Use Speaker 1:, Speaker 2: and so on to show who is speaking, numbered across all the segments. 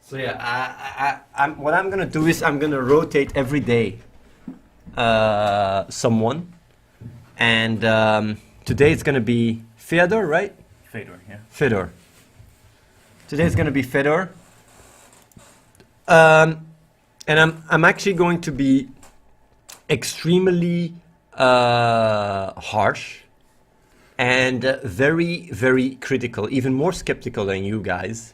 Speaker 1: So yeah, what I'm gonna do is I'm gonna rotate every day someone, and today it's gonna be Fedor, right?
Speaker 2: Fedor, yeah.
Speaker 1: Fedor. Today it's gonna be Fedor, um, and I'm actually going to be extremely harsh and very critical, even more skeptical than you guys.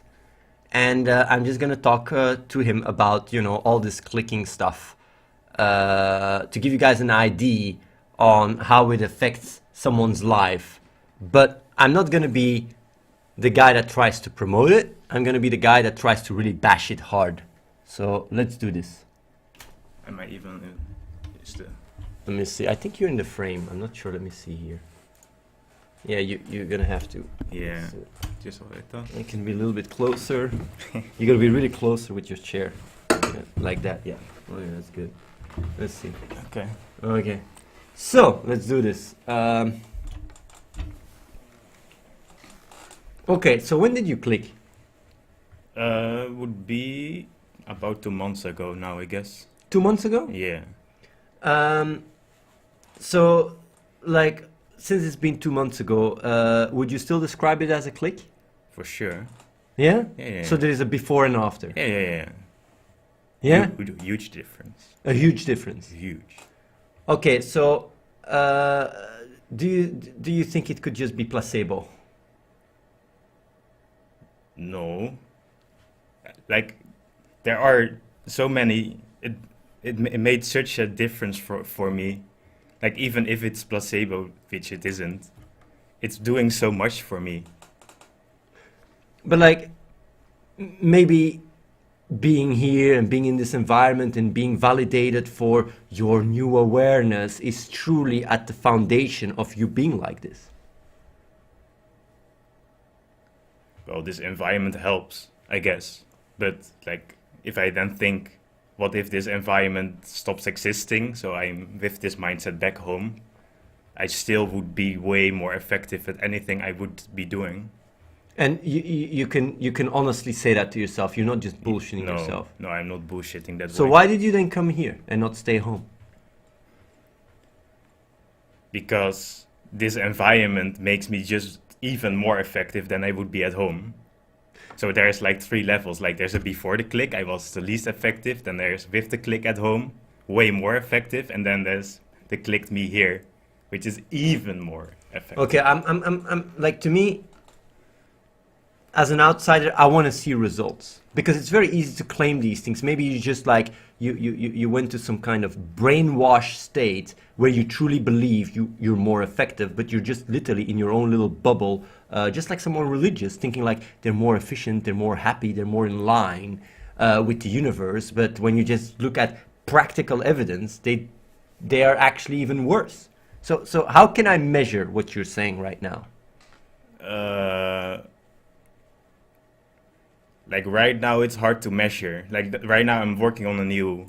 Speaker 1: And I'm just gonna talk to him about all this clicking stuff to give you guys an idea on how it affects someone's life. But I'm not gonna be the guy that tries to promote it. I'm gonna be the guy that tries to really bash it hard. So let's do this.
Speaker 2: Am I even is the
Speaker 1: Let me see. I think you're in the frame. I'm not sure. Let me see here. Yeah, you're gonna have to.
Speaker 2: yeah,
Speaker 1: So
Speaker 2: just what I thought.
Speaker 1: it can be a little bit closer. You gotta be really closer with your chair, yeah, like that. Yeah. Oh yeah, that's good. Let's see.
Speaker 2: Okay.
Speaker 1: Okay. So let's do this. Okay. So when did you click?
Speaker 2: Would be about 2 months ago now, I guess.
Speaker 1: 2 months ago.
Speaker 2: Yeah.
Speaker 1: Um. So, like, since it's been 2 months ago, would you still describe it as a click?
Speaker 2: For sure.
Speaker 1: Yeah.
Speaker 2: Yeah.
Speaker 1: So there is a before and after.
Speaker 2: Yeah.
Speaker 1: Yeah.
Speaker 2: Huge difference.
Speaker 1: A huge difference.
Speaker 2: Huge.
Speaker 1: Okay, so do you think it could just be placebo?
Speaker 2: No. Like, there are so many. It made such a difference for me. Like, even if it's placebo, which it isn't, it's doing so much for me.
Speaker 1: But like maybe being here and being in this environment and being validated for your new awareness is truly at the foundation of you being like this.
Speaker 2: Well, this environment helps, I guess. But like, if I then think, what if this environment stops existing? So I'm with this mindset back home, I still would be way more effective at anything I would be doing.
Speaker 1: And you can honestly say that to yourself. You're not just bullshitting
Speaker 2: No,
Speaker 1: yourself.
Speaker 2: no, I'm not bullshitting that
Speaker 1: So
Speaker 2: way.
Speaker 1: why did you then come here and not stay home?
Speaker 2: Because this environment makes me just even more effective than I would be at home. So there's like 3 levels. Like, there's a before the click, I was the least effective. Then there's with the click at home, way more effective. And then there's the clicked me here, which is even more effective.
Speaker 1: Okay, I'm like, to me, as an outsider, I want to see results because it's very easy to claim these things. Maybe you just like you went to some kind of brainwash state where you truly believe you're more effective, but you're just literally in your own little bubble, just like someone religious, thinking like they're more efficient, they're more happy, they're more in line with the universe. But when you just look at practical evidence, they are actually even worse. So how can I measure what you're saying right now?
Speaker 2: Like, right now it's hard to measure. Like, right now I'm working on a new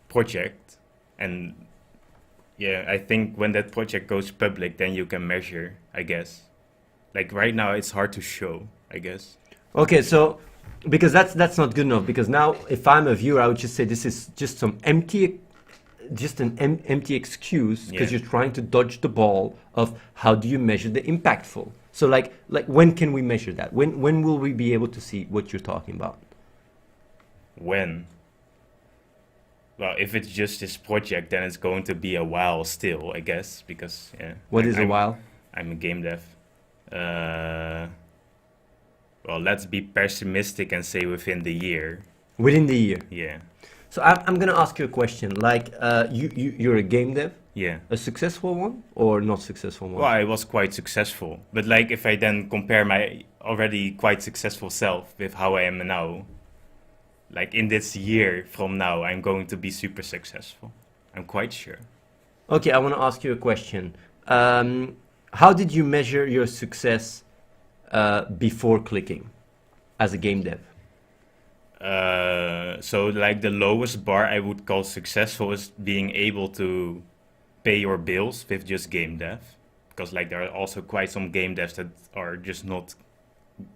Speaker 2: project, and yeah, I think when that project goes public, then you can measure, I guess. Like, right now it's hard to show, I guess.
Speaker 1: Okay, so because that's not good enough. Because now, if I'm a viewer, I would just say this is just some empty excuse because
Speaker 2: Yeah.
Speaker 1: you're trying to dodge the ball of how do you measure the impactful. So like when can we measure that? When will we be able to see what you're talking about?
Speaker 2: When? Well, if it's just this project, then it's going to be a while still, I guess, because yeah.
Speaker 1: What
Speaker 2: like,
Speaker 1: is a while?
Speaker 2: I'm a game dev. Well, let's be pessimistic and say within the year.
Speaker 1: Within the year.
Speaker 2: Yeah.
Speaker 1: So I'm gonna ask you a question. Like you're a game dev,
Speaker 2: Yeah.
Speaker 1: a successful one or not successful one?
Speaker 2: Well, I was quite successful, but like, if I then compare my already quite successful self with how I am now, like, in this year from now, I'm going to be super successful. I'm quite sure.
Speaker 1: Okay, I want to ask you a question. How did you measure your success before clicking as a game dev?
Speaker 2: So like, the lowest bar I would call successful is being able to pay your bills with just game dev, because like, there are also quite some game devs that are just not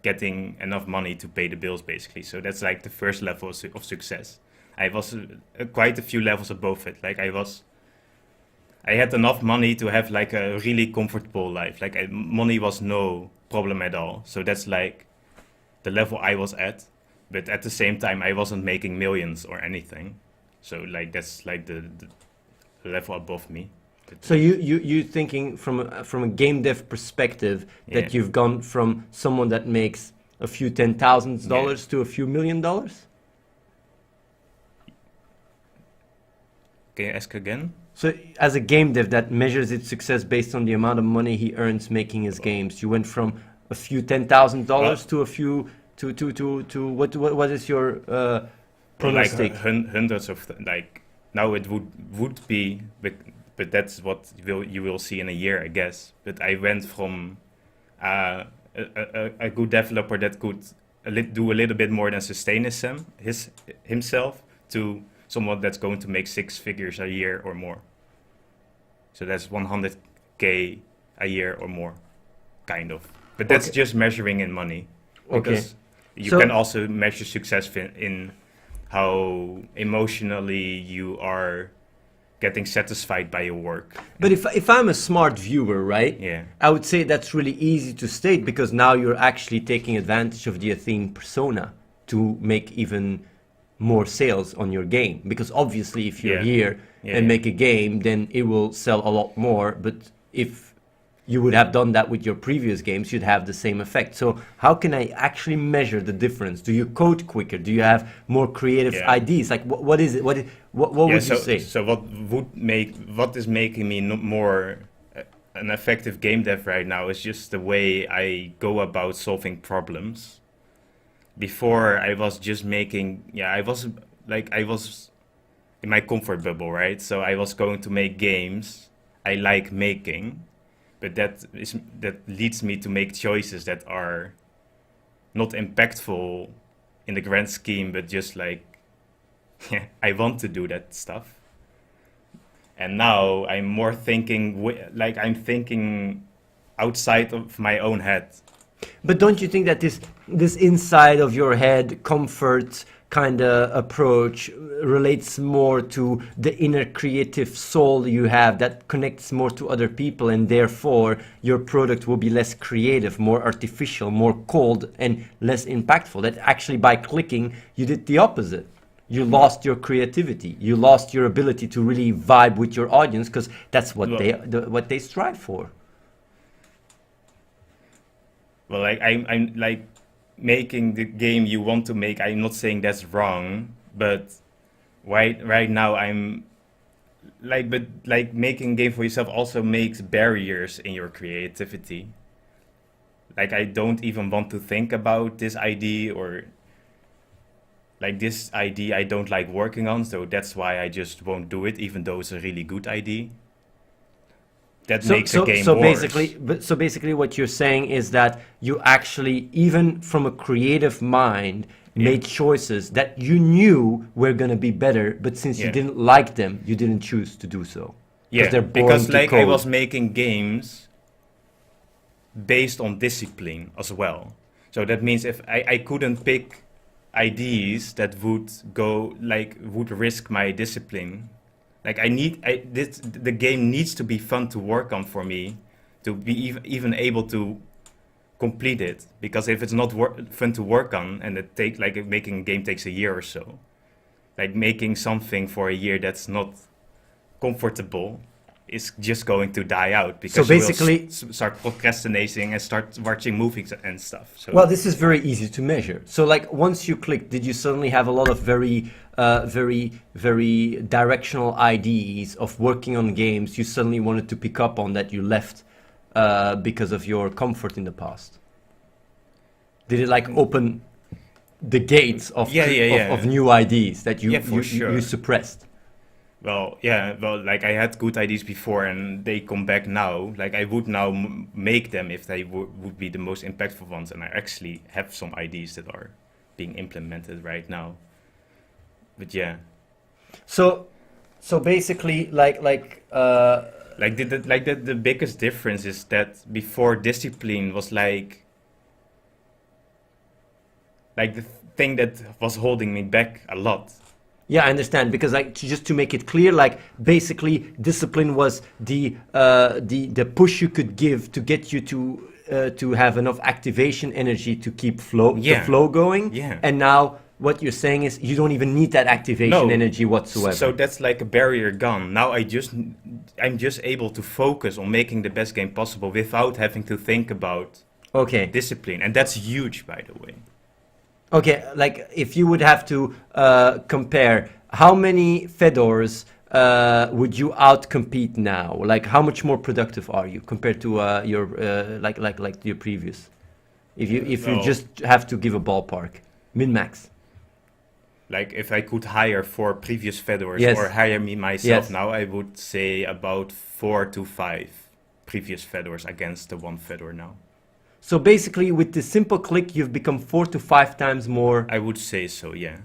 Speaker 2: getting enough money to pay the bills, basically. So that's like the first level of success. I was quite a few levels above it. Like I had enough money to have like a really comfortable life. Like money was no problem at all. So that's like the level I was at. But at the same time, I wasn't making millions or anything. So like that's like the level above me. But,
Speaker 1: So you thinking from a game dev perspective
Speaker 2: yeah.
Speaker 1: that you've gone from someone that makes a few $10,000
Speaker 2: Yeah.
Speaker 1: to a few $1,000,000?
Speaker 2: Can you ask again?
Speaker 1: So as a game dev that measures its success based on the amount of money he earns making his games, you went from a few $10,000
Speaker 2: Well,
Speaker 1: to a few to what is your
Speaker 2: or like
Speaker 1: pronostic?
Speaker 2: hundreds of like now it would be, but that's what you will see in a year, I guess. But I went from a good developer that could do a little bit more than sustain himself to someone that's going to make 6 figures a year or more. So that's 100K a year or more, kind of. But that's
Speaker 1: Okay.
Speaker 2: just measuring in money,
Speaker 1: Okay.
Speaker 2: because you
Speaker 1: So
Speaker 2: can also measure success in how emotionally you are getting satisfied by your work.
Speaker 1: but if I'm a smart viewer, right?
Speaker 2: Yeah,
Speaker 1: I would say that's really easy to state because now you're actually taking advantage of the Athene persona to make even more sales on your game. Because obviously, if you're
Speaker 2: yeah,
Speaker 1: here
Speaker 2: yeah,
Speaker 1: and
Speaker 2: yeah.
Speaker 1: make a game, then it will sell a lot more. But if you would have done that with your previous games, you'd have the same effect. So how can I actually measure the difference? Do you code quicker? Do you have more creative
Speaker 2: Yeah.
Speaker 1: ideas? Like what is it? What
Speaker 2: Yeah,
Speaker 1: would you
Speaker 2: so
Speaker 1: say?
Speaker 2: what is making me more an effective game dev right now is just the way I go about solving problems. Before I was just making, yeah, I was in my comfort bubble, right? So I was going to make games I like making, but that leads me to make choices that are not impactful in the grand scheme, but just like, yeah, I want to do that stuff. And now I'm more thinking, like I'm thinking outside of my own head.
Speaker 1: But don't you think that this inside of your head comfort kind of approach relates more to the inner creative soul you have that connects more to other people, and therefore your product will be less creative, more artificial, more cold, and less impactful? That actually by clicking you did the opposite. You lost your creativity. You lost your ability to really vibe with your audience because that's what
Speaker 2: Well,
Speaker 1: what they strive for.
Speaker 2: well, like I'm like making the game you want to make. I'm not saying that's wrong, but right now I'm like, but like making a game for yourself also makes barriers in your creativity. Like I don't even want to think about this idea, or like this idea I don't like working on, so that's why I just won't do it, even though it's a really good idea. That makes a game worse.
Speaker 1: So basically, what you're saying is that you actually, even from a creative mind,
Speaker 2: Yeah,
Speaker 1: made choices that you knew were gonna be better, but since you
Speaker 2: yeah,
Speaker 1: didn't like them, you didn't choose to do so because
Speaker 2: yeah.
Speaker 1: they're boring
Speaker 2: Because
Speaker 1: to
Speaker 2: like I was
Speaker 1: code.
Speaker 2: making games based on discipline as well. So that means if I couldn't pick ideas that would go like would risk my discipline. Like the game needs to be fun to work on for me to be even able to complete it. Because if it's not fun to work on, and it take like making a game takes a year or so, like making something for a year that's not comfortable is just going to die out
Speaker 1: So
Speaker 2: because you will
Speaker 1: basically,
Speaker 2: start procrastinating and start watching movies and stuff.
Speaker 1: well,
Speaker 2: So
Speaker 1: this is very easy to measure. So, like, once you click, did you suddenly have a lot of very directional ideas of working on games you suddenly wanted to pick up on that you left because of your comfort in the past? Did it like open the gates of
Speaker 2: yeah, yeah,
Speaker 1: of
Speaker 2: yeah,
Speaker 1: new ideas that
Speaker 2: yeah, for
Speaker 1: you
Speaker 2: sure.
Speaker 1: suppressed?
Speaker 2: Well, yeah, well, like I had good ideas before and they come back now. Like I would now make them if they would be the most impactful ones. And I actually have some ideas that are being implemented right now. But yeah,
Speaker 1: So, so basically,
Speaker 2: like the biggest difference is that before discipline was like like the thing that was holding me back a lot.
Speaker 1: Yeah, I understand, because like just to make it clear, like basically discipline was the push you could give to get you to have enough activation energy to keep the
Speaker 2: Yeah,
Speaker 1: flow going.
Speaker 2: yeah.
Speaker 1: And now what you're saying is you don't even need that activation
Speaker 2: No,
Speaker 1: energy whatsoever.
Speaker 2: so that's like a barrier gone. Now I'm just able to focus on making the best game possible without having to think about
Speaker 1: Okay.
Speaker 2: discipline, and that's huge, by the way.
Speaker 1: Okay, like if you would have to compare, how many Fedors would you outcompete now? Like, how much more productive are you compared to your like your previous? If you
Speaker 2: Well,
Speaker 1: just have to give a ballpark, min max.
Speaker 2: like if I could hire 4 previous Fedors
Speaker 1: Yes.
Speaker 2: or hire me myself
Speaker 1: Yes.
Speaker 2: now, I would say about 4 to 5 previous Fedors against the one Fedor now.
Speaker 1: So basically, with the simple click, you've become 4 to 5 times more.
Speaker 2: I would say so, yeah.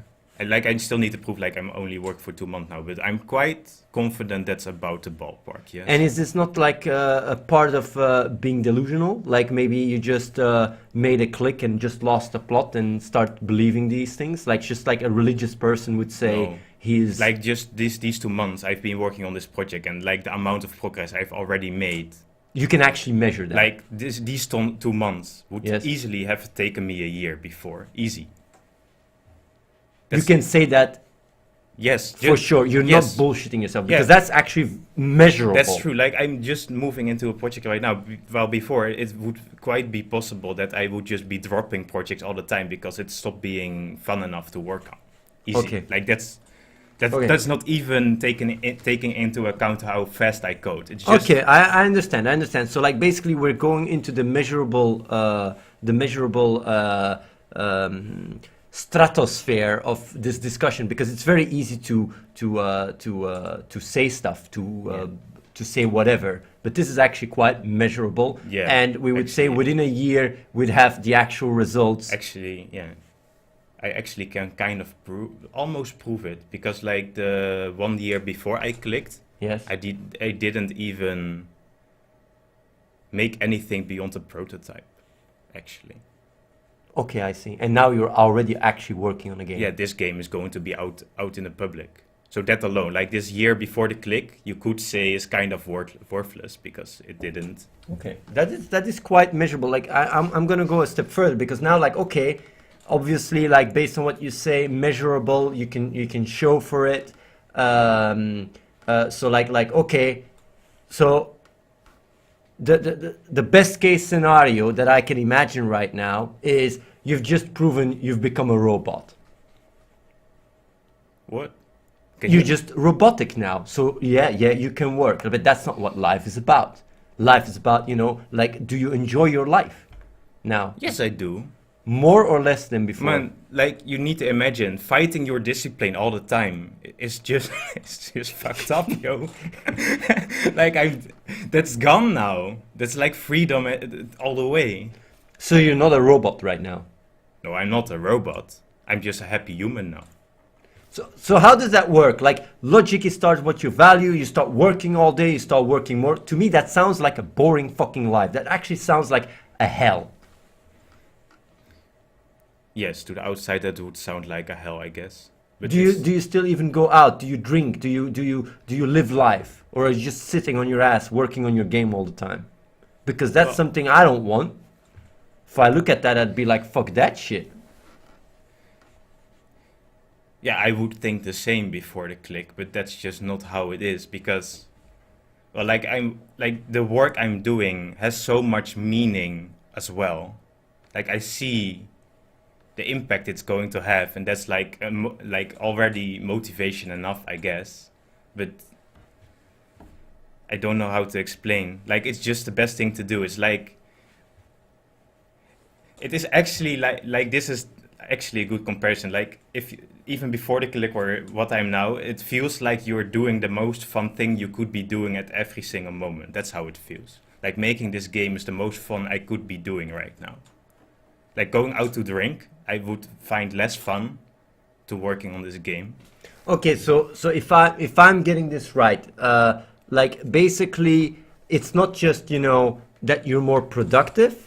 Speaker 2: And like I still need to prove like I'm only worked for 2 months now, but I'm quite confident that's about the ballpark, yes.
Speaker 1: And is this not like a part of being delusional? Like maybe you just made a click and just lost the plot and start believing these things? Like just like a religious person would say,
Speaker 2: No.
Speaker 1: he's
Speaker 2: Like just these 2 months I've been working on this project, and like the amount of progress I've already made.
Speaker 1: you can actually measure that.
Speaker 2: Like these 2 months would
Speaker 1: Yes.
Speaker 2: easily have taken me a year before. Easy.
Speaker 1: You
Speaker 2: That's-
Speaker 1: can say that
Speaker 2: Yes,
Speaker 1: for sure. You're
Speaker 2: yes.
Speaker 1: not bullshitting yourself, because
Speaker 2: Yeah.
Speaker 1: that's actually measurable.
Speaker 2: That's true. Like I'm just moving into a project right now. While before it would quite be possible that I would just be dropping projects all the time because it stopped being fun enough to work on. Easy.
Speaker 1: Okay.
Speaker 2: Like
Speaker 1: Okay.
Speaker 2: that's not even taking into account how fast I code. It's just
Speaker 1: Okay, I understand. I understand. So like basically, we're going into the measurable stratosphere of this discussion, because it's very easy to say stuff, to say whatever, but this is actually quite measurable.
Speaker 2: Yeah,
Speaker 1: And we would say
Speaker 2: actually.
Speaker 1: within a year we'd have the actual results.
Speaker 2: Actually, yeah. I actually can kind of almost prove it, because like the 1 year before I clicked,
Speaker 1: Yes.
Speaker 2: I didn't even make anything beyond a prototype, actually.
Speaker 1: Okay, I see. And now you're already actually working on a game.
Speaker 2: Yeah, this game is going to be out in the public. So that alone, like this year before the click, you could say is kind of worthless because it didn't.
Speaker 1: Okay, that is quite measurable. Like I'm gonna go a step further, because now like okay, obviously like based on what you say, measurable. You can show for it. So like okay, so the best case scenario that I can imagine right now is you've just proven you've become a robot.
Speaker 2: What? Can
Speaker 1: You're just robotic now. So yeah, you can work, but that's not what life is about. Life is about, like, do you enjoy your life now?
Speaker 2: Yes, I do.
Speaker 1: More or less than before?
Speaker 2: Man, like you need to imagine fighting your discipline all the time. It's just it's just fucked up, yo. Like that's gone now. That's like freedom all the way.
Speaker 1: So you're not a robot right now.
Speaker 2: No, I'm not a robot. I'm just a happy human now.
Speaker 1: So how does that work? Like logic is start what you value, you start working all day, you start working more. To me that sounds like a boring fucking life. That actually sounds like a hell.
Speaker 2: Yes, to the outside that would sound like a hell, I guess. But
Speaker 1: Do you still even go out? Do you drink? Do you live life? Or are you just sitting on your ass working on your game all the time? Because that's
Speaker 2: Well-
Speaker 1: something I don't want. If I look at that, I'd be like, fuck that shit.
Speaker 2: Yeah, I would think the same before the click, but that's just not how it is, because well, like the work I'm doing has so much meaning as well. Like I see the impact it's going to have, and that's like like already motivation enough, I guess. But I don't know how to explain. Like it's just the best thing to do. It's like it is actually like this is actually a good comparison. Like if even before the click or what I'm now, it feels like you're doing the most fun thing you could be doing at every single moment. That's how it feels. Like making this game is the most fun I could be doing right now. Like going out to drink, I would find less fun to working on this game.
Speaker 1: Okay, so if I'm getting this right, like basically it's not just that you're more productive.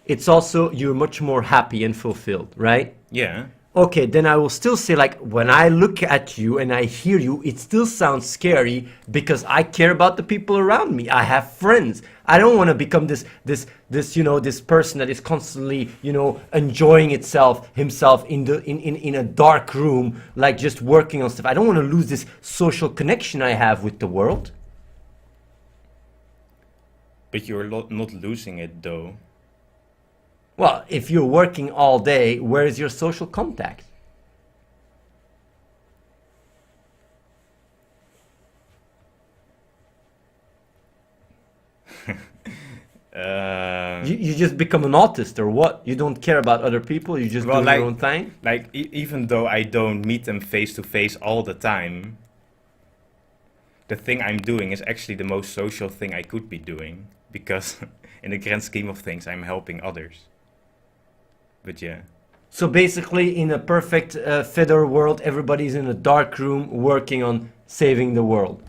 Speaker 1: it's also you're much more happy and fulfilled, right?
Speaker 2: Yeah.
Speaker 1: Okay, then I will still say, like, when I look at you and I hear you, it still sounds scary because I care about the people around me. I have friends. I don't want to become this person that is constantly, enjoying himself in a dark room, like just working on stuff. I don't want to lose this social connection I have with the world.
Speaker 2: But you're not losing it though.
Speaker 1: Well, if you're working all day, where is your social contact? You just become an autist or what? You don't care about other people, you just
Speaker 2: Well,
Speaker 1: do your own thing?
Speaker 2: like even though I don't meet them face to face all the time, the thing I'm doing is actually the most social thing I could be doing because in the grand scheme of things, I'm helping others. But yeah.
Speaker 1: So basically, in a perfect Fedor world, everybody's in a dark room working on saving the world.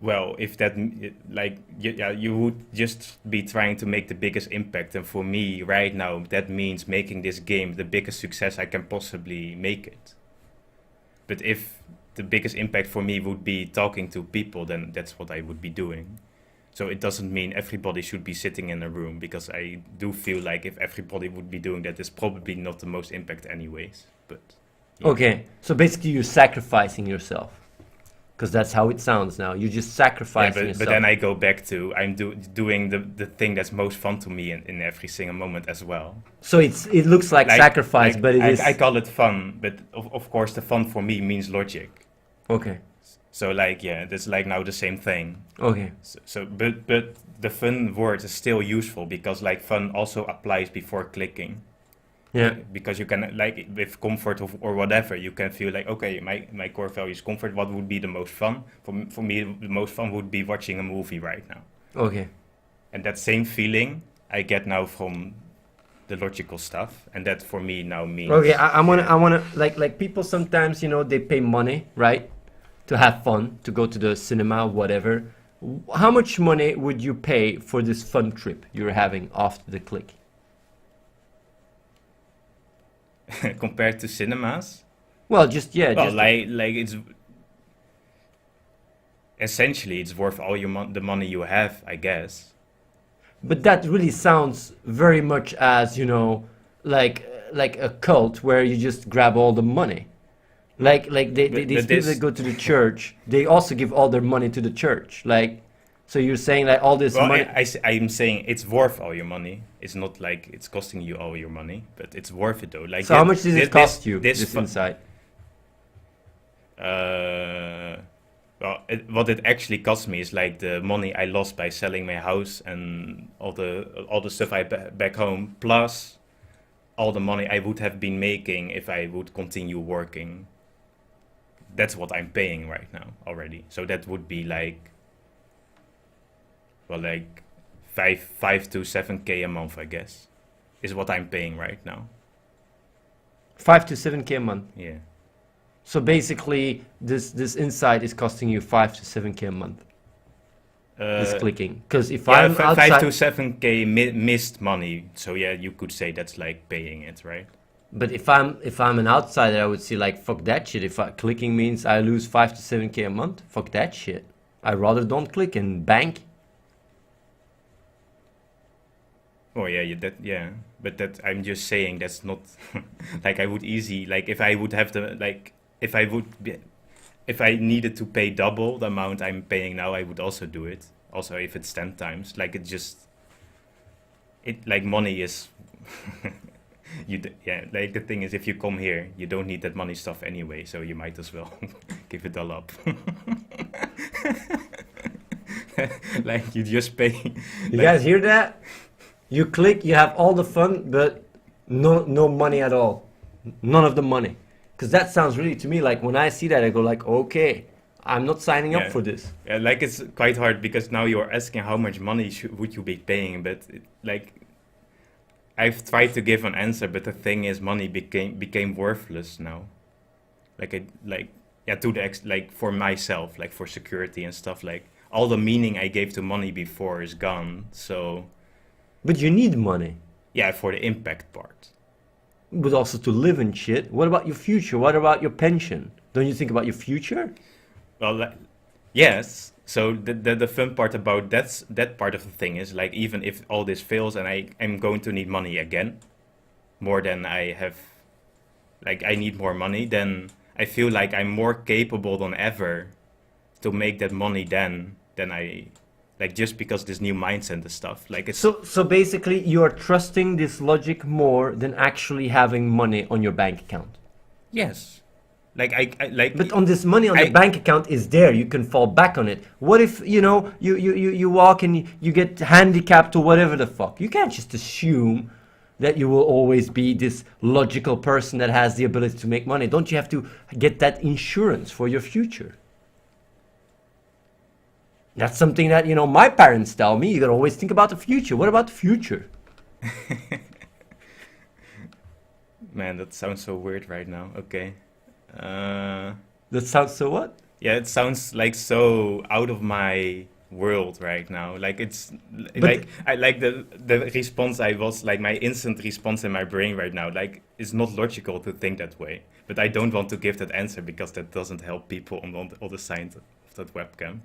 Speaker 2: Well, if that, like, yeah, you would just be trying to make the biggest impact. And for me, right now, that means making this game the biggest success I can possibly make it. But if the biggest impact for me would be talking to people, then that's what I would be doing. So it doesn't mean everybody should be sitting in a room, because I do feel like if everybody would be doing that, it's probably not the most impact anyways. But yeah.
Speaker 1: Okay, so basically you're sacrificing yourself. Because that's how it sounds now. You're just
Speaker 2: Yeah,
Speaker 1: sacrificing yourself.
Speaker 2: but then I go back to I'm doing the thing that's most fun to me in every single moment as well.
Speaker 1: So it looks like sacrifice, but it is...
Speaker 2: I call it fun, but of course the fun for me means logic.
Speaker 1: Okay,
Speaker 2: So like yeah, that's like now the same thing.
Speaker 1: okay.
Speaker 2: So but the fun word is still useful because like fun also applies before clicking.
Speaker 1: Yeah.
Speaker 2: Because you can like with comfort or whatever, you can feel like okay, my core value is comfort. What would be the most fun? For me, the most fun would be watching a movie right now.
Speaker 1: Okay.
Speaker 2: And that same feeling I get now from the logical stuff, and that for me now means
Speaker 1: Okay, I wanna like people sometimes, they pay money, right? To have fun, to go to the cinema, whatever. How much money would you pay for this fun trip you're having after the click?
Speaker 2: compared to cinemas.
Speaker 1: Well, just yeah,
Speaker 2: Well,
Speaker 1: just
Speaker 2: like it's essentially it's worth all the money you have, I guess.
Speaker 1: but that really sounds very much as, like a cult where you just grab all the money. Like these
Speaker 2: But
Speaker 1: people that
Speaker 2: this
Speaker 1: go to the church, they also give all their money to the church. Like, so you're saying that all this
Speaker 2: well,
Speaker 1: money.
Speaker 2: I'm saying it's worth all your money. It's not like it's costing you all your money, but it's worth it though. Like
Speaker 1: So how much does it cost you,
Speaker 2: This
Speaker 1: this insight?
Speaker 2: well, what it actually cost me is like the money I lost by selling my house and all the stuff back home, plus all the money I would have been making if I would continue working. That's what I'm paying right now already. So that would be like, well, like 5 to 7K a month, I guess, is what I'm paying right now.
Speaker 1: 5 to 7K a month.
Speaker 2: Yeah.
Speaker 1: So basically, this insight is costing you 5 to 7K a month. This clicking, because if
Speaker 2: Yeah,
Speaker 1: I'm
Speaker 2: 5
Speaker 1: outside,
Speaker 2: to 7K missed money. So yeah, you could say that's like paying it, right?
Speaker 1: but if I'm an outsider, I would see like fuck that shit. If clicking means I lose 5 to 7K a month, fuck that shit. I rather don't click and bank.
Speaker 2: Oh yeah, but that I'm just saying that's not like I would easy like if I would have the like if I needed to pay double the amount I'm paying now, I would also do it. Also, if it's 10 times, like it like money is yeah, like the thing is if you come here, you don't need that money stuff anyway, so you might as well give it all up. Like you just pay.
Speaker 1: You guys hear that? You click, you have all the fun, but no money at all. None of the money. Because that sounds really to me like when I see that, I go like, okay, I'm not signing up for this.
Speaker 2: Yeah, like it's quite hard because now you're asking how much money would you be paying, but like I've tried to give an answer, but the thing is, money became worthless now. Like yeah, to the like for myself, like for security and stuff, like all the meaning I gave to money before is gone. So
Speaker 1: But you need money.
Speaker 2: yeah, for the impact part.
Speaker 1: But also to live and shit. What about your future? What about your pension? Don't you think about your future?
Speaker 2: Well, yes. So the fun part about that part of the thing is like even if all this fails and I'm going to need money again, more than I have, like I need more money, then I feel like I'm more capable than ever to make that money than I like just because this new mindset and stuff. Like it's
Speaker 1: So basically, you are trusting this logic more than actually having money on your bank account.
Speaker 2: yes, like I like
Speaker 1: But on this money on the
Speaker 2: I
Speaker 1: bank account is there, you can fall back on it. What if, you walk and you get handicapped or whatever the fuck? You can't just assume that you will always be this logical person that has the ability to make money. Don't you have to get that insurance for your future? That's something that, my parents tell me. You gotta always think about the future. What about the future?
Speaker 2: man, that sounds so weird right now. Okay.
Speaker 1: That sounds so what?
Speaker 2: Yeah, it sounds like so out of my world right now. Like it's
Speaker 1: But
Speaker 2: like I like the response I was like my instant response in my brain right now. Like it's not logical to think that way. But I don't want to give that answer because that doesn't help people on the other side of that webcam.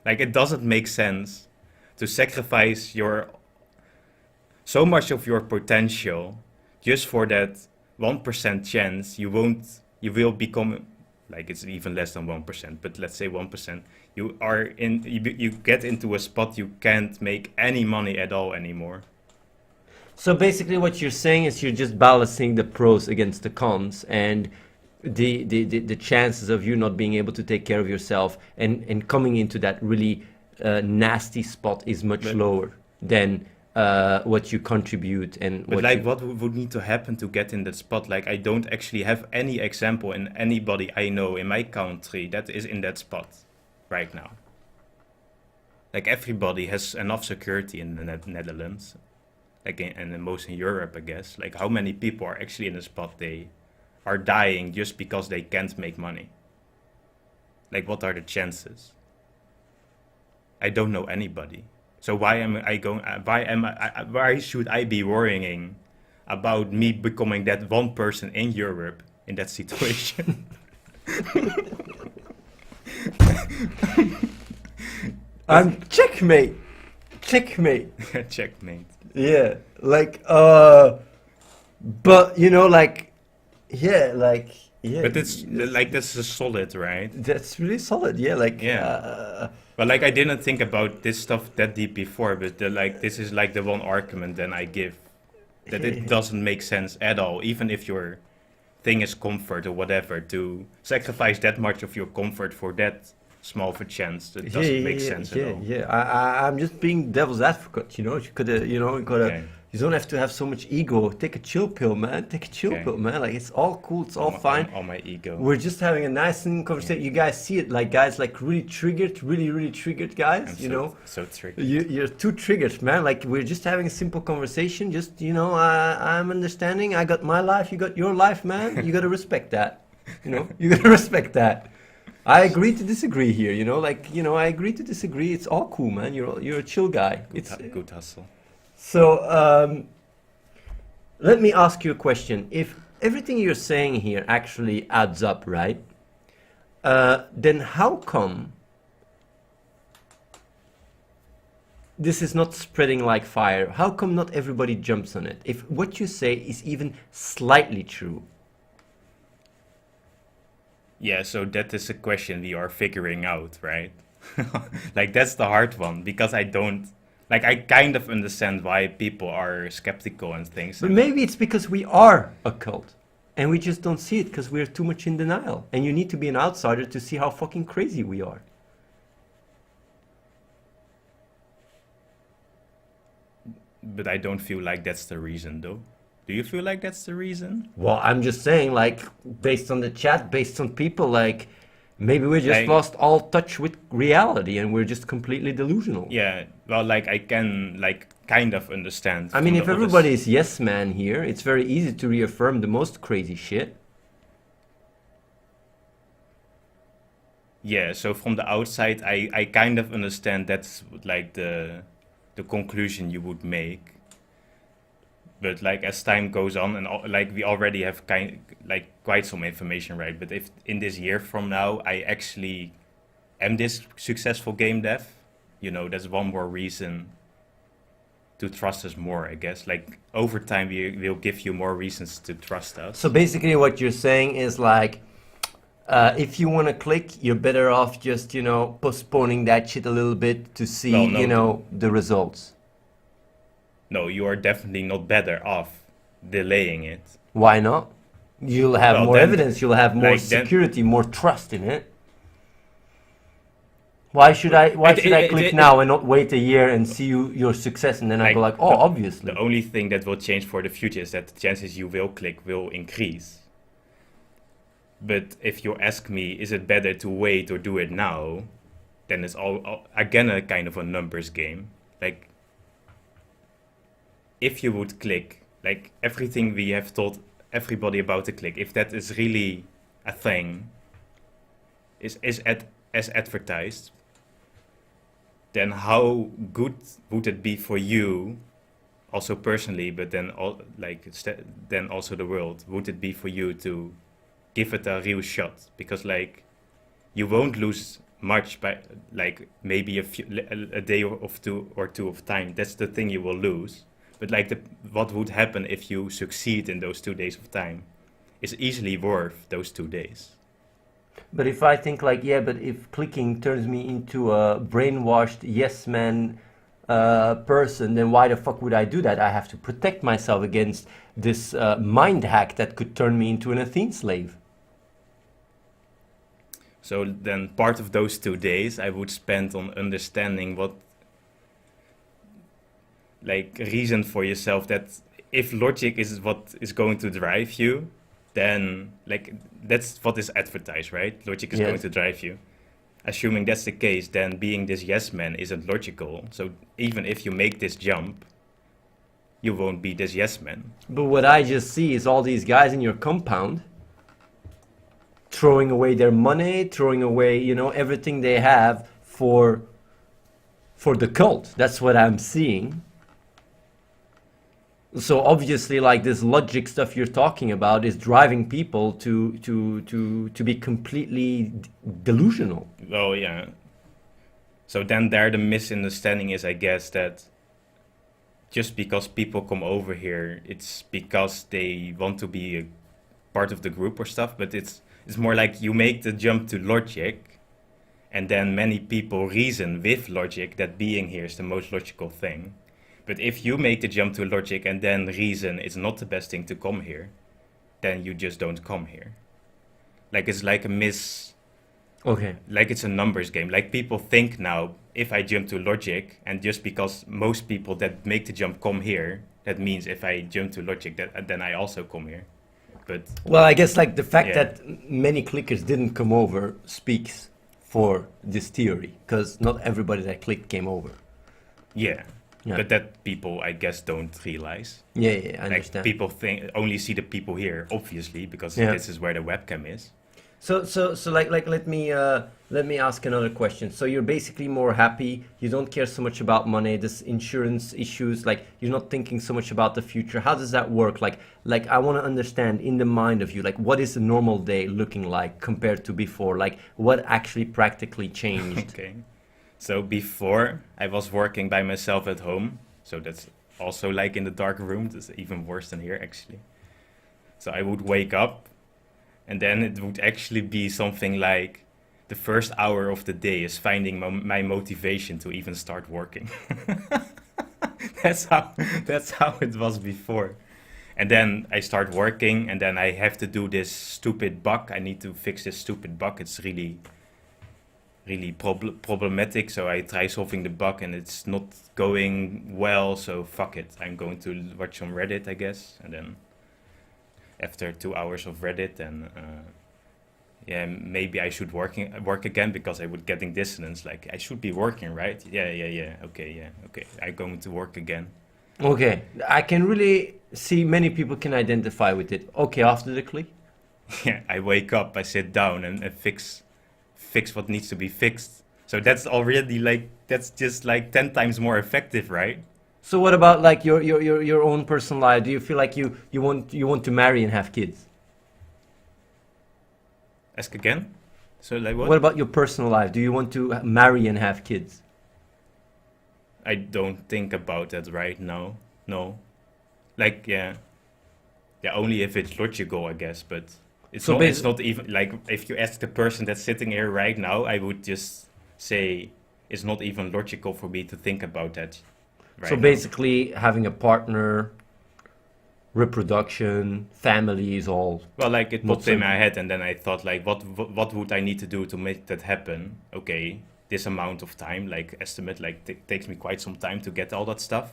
Speaker 2: Like it doesn't make sense to sacrifice your so much of your potential just for that 1% chance you will become, like it's even less than 1%, but let's say 1%, you get into a spot you can't make any money at all anymore.
Speaker 1: So basically, what you're saying is you're just balancing the pros against the cons, and the chances of you not being able to take care of yourself and coming into that really nasty spot is much
Speaker 2: But
Speaker 1: lower than what you contribute and
Speaker 2: but
Speaker 1: what
Speaker 2: like
Speaker 1: you.
Speaker 2: what would need to happen to get in that spot? Like I don't actually have any example in anybody I know in my country that is in that spot right now. Like everybody has enough security in the Netherlands, like and most in Europe, I guess. Like how many people are actually in a spot they are dying just because they can't make money? Like what are the chances? I don't know anybody. So why am I going? Why should I be worrying about me becoming that one person in Europe in that situation?
Speaker 1: I'm checkmate, checkmate.
Speaker 2: Checkmate.
Speaker 1: Yeah, like but like yeah,
Speaker 2: But it's like that's a solid, right?
Speaker 1: that's really solid. Yeah, like
Speaker 2: Yeah. But like I didn't think about this stuff that deep before, but like this is like the one argument then I give that it doesn't make sense at all, even if your thing is comfort or whatever, to sacrifice that much of your comfort for that small of a chance. That doesn't make sense at all.
Speaker 1: yeah. I'm just being devil's advocate. You could, you gotta.
Speaker 2: Okay.
Speaker 1: You don't have to have so much ego. Take a chill pill, man. Take a chill
Speaker 2: Okay.
Speaker 1: pill, man. Like it's all cool. It's all
Speaker 2: On
Speaker 1: fine.
Speaker 2: on my ego.
Speaker 1: We're just having a nice conversation. You guys see it, like guys, like really triggered, really triggered, guys.
Speaker 2: I'm so triggered.
Speaker 1: You're too triggered, man. Like we're just having a simple conversation. Just I'm understanding. I got my life. You got your life, man. You gotta respect that. You gotta respect that. I agree to disagree here. I agree to disagree. It's all cool, man. You're a chill guy. It's
Speaker 2: Good hustle.
Speaker 1: so. Let me ask you a question. If everything you're saying here actually adds up, right? Then how come this is not spreading like fire? How come not everybody jumps on it? If what you say is even slightly true.
Speaker 2: Yeah, so that is a question we are figuring out, right? Like that's the hard one because I don't like I kind of understand why people are skeptical and things.
Speaker 1: But maybe it's because we are a cult and we just don't see it because we're too much in denial. And you need to be an outsider to see how fucking crazy we are.
Speaker 2: But I don't feel like that's the reason though. Do you feel like that's the reason?
Speaker 1: Well, I'm just saying, like, based on the chat, based on people, like, maybe we just
Speaker 2: Like,
Speaker 1: lost all touch with reality and we're just completely delusional.
Speaker 2: yeah, well, like I can like kind of understand.
Speaker 1: I mean,
Speaker 2: from
Speaker 1: if
Speaker 2: the other
Speaker 1: everybody is yes man here, it's very easy to reaffirm the most crazy shit.
Speaker 2: Yeah, so from the outside, I kind of understand that's like the conclusion you would make. But like as time goes on, and like we already have like quite some information, right? But if in this year from now I actually am this successful game dev, that's one more reason to trust us more, I guess. Like over time, we will give you more reasons to trust
Speaker 1: So
Speaker 2: us.
Speaker 1: basically, what you're saying is like, if you want to click, you're better off just, postponing that shit a little bit to see,
Speaker 2: Well, no,
Speaker 1: the results.
Speaker 2: no, you are definitely not better off delaying it.
Speaker 1: Why not? You'll have
Speaker 2: Well,
Speaker 1: more evidence, you'll have more
Speaker 2: then
Speaker 1: security, more trust in it. Why should I click
Speaker 2: it
Speaker 1: now and not wait a year and see your success and then I go
Speaker 2: like
Speaker 1: like, oh, obviously.
Speaker 2: the only thing that will change for the future is that the chances you will click will increase. But if you ask me, is it better to wait or do it now? Then it's all again a kind of a numbers game. Like if you would click, like everything we have told everybody about the click, if that is really a thing, as advertised, then how good would it be for you, also personally, but then then also the world? Would it be for you to give it a real shot? Because like you won't lose much by like maybe a day or two of time. That's the thing you will lose. But like what would happen if you succeed in those 2 days of time is easily worth those 2 days.
Speaker 1: But if I think like, yeah, but if clicking turns me into a brainwashed yes man person, then why the fuck would I do that? I have to protect myself against this mind hack that could turn me into an Athene slave.
Speaker 2: So then part of those 2 days I would spend on understanding what like reason for yourself that if logic is what is going to drive you, then like that's what is advertised, right? Logic is going
Speaker 1: Yes.
Speaker 2: to drive you. Assuming that's the case, then being this yes man isn't logical. So even if you make this jump, you won't be this yes man.
Speaker 1: But what I just see is all these guys in your compound throwing away their money, throwing away, everything they have for the cult. That's what I'm seeing. So obviously, like this logic stuff you're talking about is driving people to be completely delusional.
Speaker 2: Well, yeah. So then there the misunderstanding is, I guess, that just because people come over here, it's because they want to be a part of the group or stuff, but it's more like you make the jump to logic, and then many people reason with logic that being here is the most logical thing. But if you make the jump to logic and then reason it's not the best thing to come here, then you just don't come here. Like it's like
Speaker 1: Okay.
Speaker 2: like it's a numbers game. Like people think now, if I jump to logic, and just because most people that make the jump come here, that means if I jump to logic, that then I also come here. But
Speaker 1: Well, I guess like the fact
Speaker 2: yeah,
Speaker 1: that many clickers didn't come over speaks for this theory, because not everybody that clicked came over.
Speaker 2: yeah.
Speaker 1: Yeah.
Speaker 2: But that people, I guess, don't realize.
Speaker 1: Yeah, I
Speaker 2: Like
Speaker 1: understand.
Speaker 2: people only see the people here, obviously, because
Speaker 1: Yeah.
Speaker 2: this is where the webcam is.
Speaker 1: So like let me ask another question. So you're basically more happy. You don't care so much about money, this insurance issues. Like you're not thinking so much about the future. How does that work? Like I want to understand in the mind of you. Like what is a normal day looking like compared to before? Like what actually practically changed?
Speaker 2: Okay. So before I was working by myself at home, so that's also like in the dark room. That's even worse than here actually. So I would wake up, and then it would actually be something like the first hour of the day is finding my motivation to even start working. that's how that's how it was before. And then I start working, and then I have to do this stupid bug. I need to fix this stupid bug. It's really problematic. So I try solving the bug, and it's not going well. So fuck it. I'm going to watch some Reddit, I guess. And then after 2 hours of Reddit, and yeah, maybe I should work again because I would getting dissonance. Like I should be working, right? Yeah. Okay. I'm going to work again.
Speaker 1: Okay, I can really see many people can identify with it. Okay, after the click.
Speaker 2: Yeah, I wake up, I sit down, and fix what needs to be fixed. So that's already like that's just like 10 times more effective, right?
Speaker 1: So what about like your own personal life? Do you feel like you want to marry and have kids?
Speaker 2: Ask again. So like
Speaker 1: What
Speaker 2: what?
Speaker 1: about your personal life? Do you want to marry and have kids?
Speaker 2: I don't think about that right now. No. Like yeah, only if it's logical, I guess, but
Speaker 1: So
Speaker 2: it's
Speaker 1: basically,
Speaker 2: not even like if you ask the person that's sitting here right now, I would just say it's not even logical for me to think about that
Speaker 1: so
Speaker 2: right now.
Speaker 1: basically, having a partner, reproduction, family is all
Speaker 2: Well, like it
Speaker 1: not
Speaker 2: popped in
Speaker 1: so.
Speaker 2: my head, and then I thought, like, what would I need to do to make that happen? Okay, this amount of time, like estimate, like takes me quite some time to get all that stuff.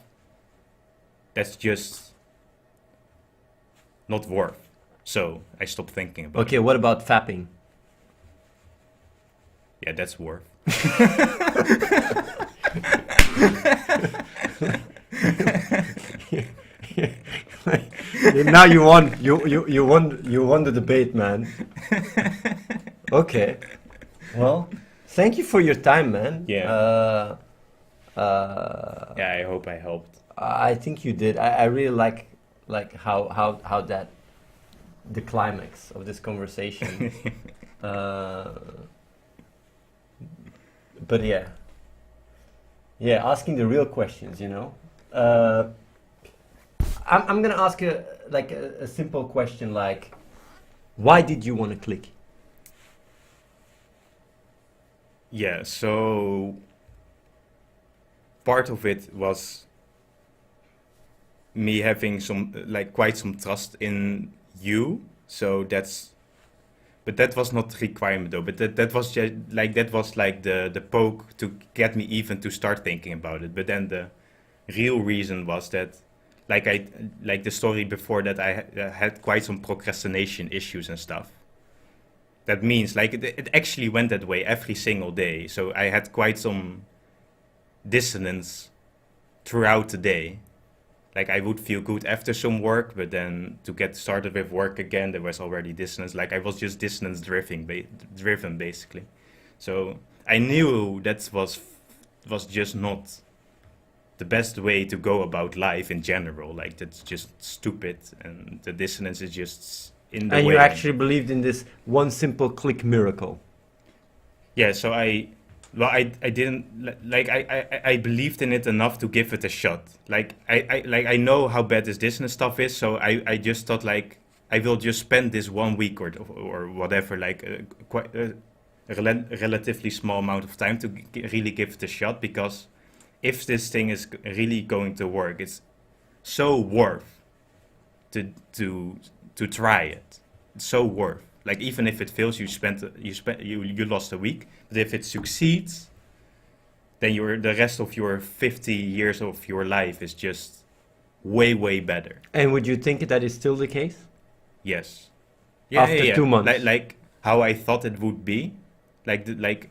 Speaker 2: That's just not worth. So I stopped thinking about
Speaker 1: Okay,
Speaker 2: it.
Speaker 1: what about fapping?
Speaker 2: Yeah, that's worth.
Speaker 1: Now you won the debate, man. Okay. Well, thank you for your time, man.
Speaker 2: Yeah, yeah. I hope I helped.
Speaker 1: I think you did. I really like how that the climax of this conversation. Uh, but yeah, asking the real questions, you know. I'm gonna ask a simple question like, why did you want to click?
Speaker 2: Yeah. So part of it was me having some like quite some trust in you. So that's but that was not requirement though. But that was just like that was like the poke to get me even to start thinking about it. But then the real reason was that like I like the story before that had quite some procrastination issues and stuff. That means like it actually went that way every single day. So I had quite some dissonance throughout the day. Like I would feel good after some work, but then to get started with work again, there was already dissonance. Like I was just dissonance driven basically. So I knew that was just not the best way to go about life in general. Like that's just stupid, and the dissonance is just in the
Speaker 1: And you
Speaker 2: way. And
Speaker 1: actually believed in this one simple click miracle.
Speaker 2: yeah, so I didn't like I believed in it enough to give it a shot. Like I know how bad this dissonance stuff is, so I just thought like I will just spend this 1 week or whatever, like quite a relatively small amount of time to really give it a shot, because if this thing is really going to work, it's so worth to to to try it. It's so worth. Like even if it fails, you lost a week. But if it succeeds, then the rest of your 50 years of your life is just way better.
Speaker 1: And would you think that is still the case
Speaker 2: Yes.
Speaker 1: after
Speaker 2: Yeah.
Speaker 1: 2 months?
Speaker 2: Like how I thought it would be. Like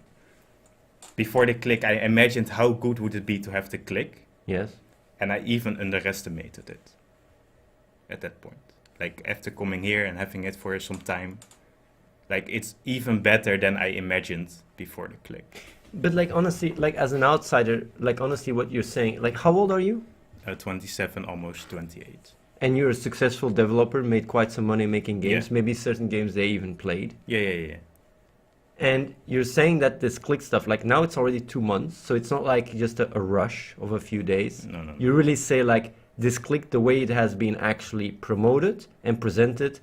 Speaker 2: before the click, I imagined how good would it be to have the click,
Speaker 1: Yes.
Speaker 2: and I even underestimated it at that point. Like after coming here and having it for some time, like it's even better than I imagined before the click.
Speaker 1: But like honestly, like as an outsider, like honestly, what you're saying, like how old are you?
Speaker 2: 27, almost 28.
Speaker 1: And you're a successful developer, made quite some money making
Speaker 2: Yeah.
Speaker 1: games. Maybe certain games they even played.
Speaker 2: Yeah.
Speaker 1: And you're saying that this click stuff, like now it's already 2 months, so it's not like just a rush of a few days.
Speaker 2: No.
Speaker 1: You really say like this click, the way it has been actually promoted and presented,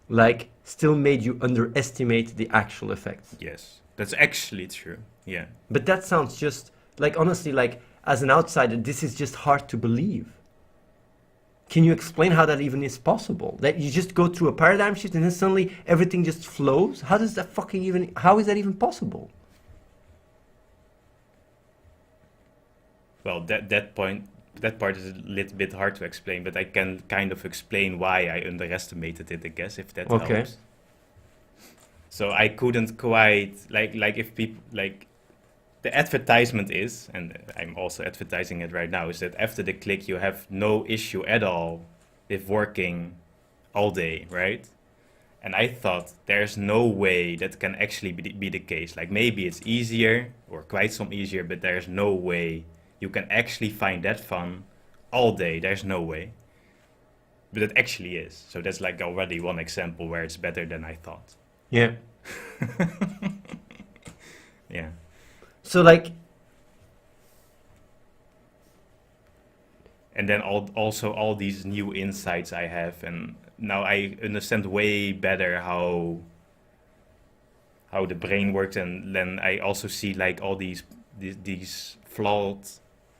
Speaker 1: like still made you underestimate the actual effects.
Speaker 2: Yes. That's actually true. Yeah.
Speaker 1: But that sounds just like honestly, like as an outsider, this is just hard to believe. Can you explain how that even is possible? That you just go through a paradigm shift and then suddenly everything just flows? How does that fucking even, how is that even possible?
Speaker 2: Well, that part is a little bit hard to explain, but I can kind of explain why I underestimated it, I guess, if that
Speaker 1: Okay.
Speaker 2: helps. So I couldn't quite like if people like the advertisement is, and I'm also advertising it right now, is that after the click you have no issue at all with working all day, right? And I thought there's no way that can actually be the case. Like maybe it's easier or quite some easier, but there's no way you can actually find that fun all day. There's no way. But it actually is. So that's like already one example where it's better than I thought.
Speaker 1: Yeah.
Speaker 2: Yeah.
Speaker 1: So like,
Speaker 2: And then also all these new insights I have, and now I understand way better how the brain works, and then I also see like all these flawed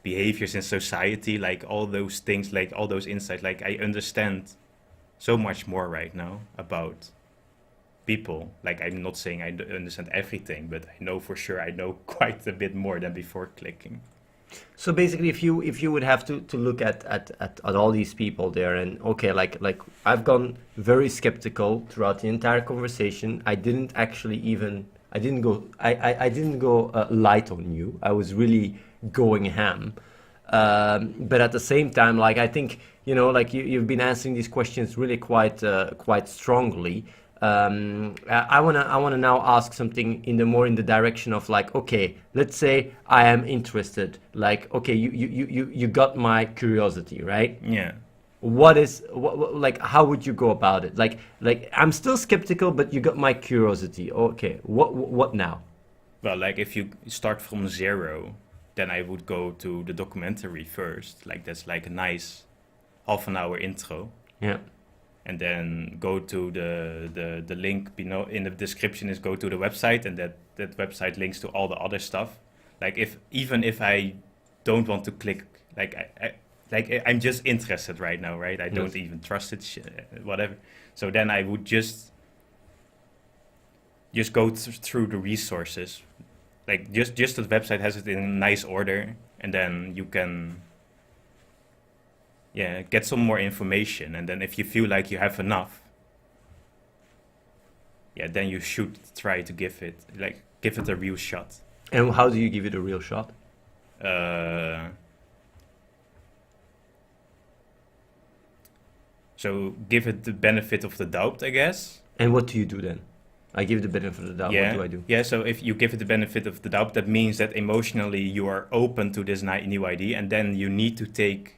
Speaker 2: behaviors in society, like all those things, like all those insights. Like I understand so much more right now about people. Like I'm not saying I understand everything, but I know for sure I know quite a bit more than before clicking.
Speaker 1: so basically, if you would have to look at all these people there, and okay, like I've gone very skeptical throughout the entire conversation. I didn't actually even I didn't go light on you. I was really going ham. But at the same time, like I think like you've been answering these questions really quite strongly. I wanna now ask something in the direction of like, okay, let's say I am interested. Like, okay, you got my curiosity, right?
Speaker 2: Yeah.
Speaker 1: Like how would you go about it? Like I'm still skeptical, but you got my curiosity. Okay, what now?
Speaker 2: Well, like if you start from zero, then I would go to the documentary first. Like that's like a nice half an hour intro.
Speaker 1: Yeah.
Speaker 2: And then go to the link below in the description is go to the website, and that website links to all the other stuff. Like even if I don't want to click, like I'm just interested right now, right? I don't even trust it, whatever. So then I would just go through the resources. Like just the website has it in nice order, and then you can get some more information, and then if you feel like you have enough, then you should try to give it a real shot.
Speaker 1: And how do you give it a real shot?
Speaker 2: So give it the benefit of the doubt, I guess.
Speaker 1: And what do you do then? I give the benefit of the doubt. What do I do?
Speaker 2: Yeah, so if you give it the benefit of the doubt, that means that emotionally you are open to this new idea, and then you need to take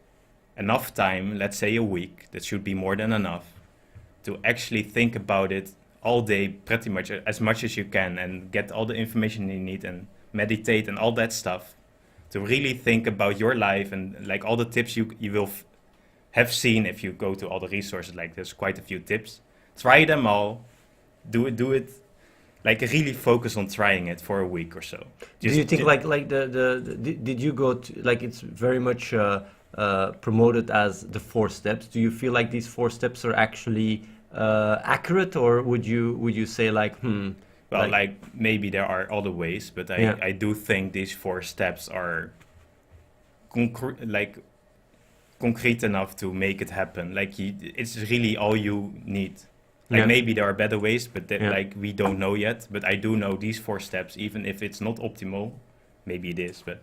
Speaker 2: enough time, let's say a week, that should be more than enough, to actually think about it all day, pretty much as you can, and get all the information you need, and meditate and all that stuff, to really think about your life, and like all the tips you will have seen if you go to all the resources. Like there's quite a few tips. Try them all. Do it. Like really focus on trying it for a week or so.
Speaker 1: Do you think like did you go to, like it's very much promoted as the 4 steps? Do you feel like these 4 steps are actually accurate, or would you say like
Speaker 2: well, like maybe there are other ways, but I do think these 4 steps are concrete enough to make it happen. Like it's really all you need. Like maybe there are better ways, but like we don't know yet. But I do know these 4 steps, even if it's not optimal, maybe it is, but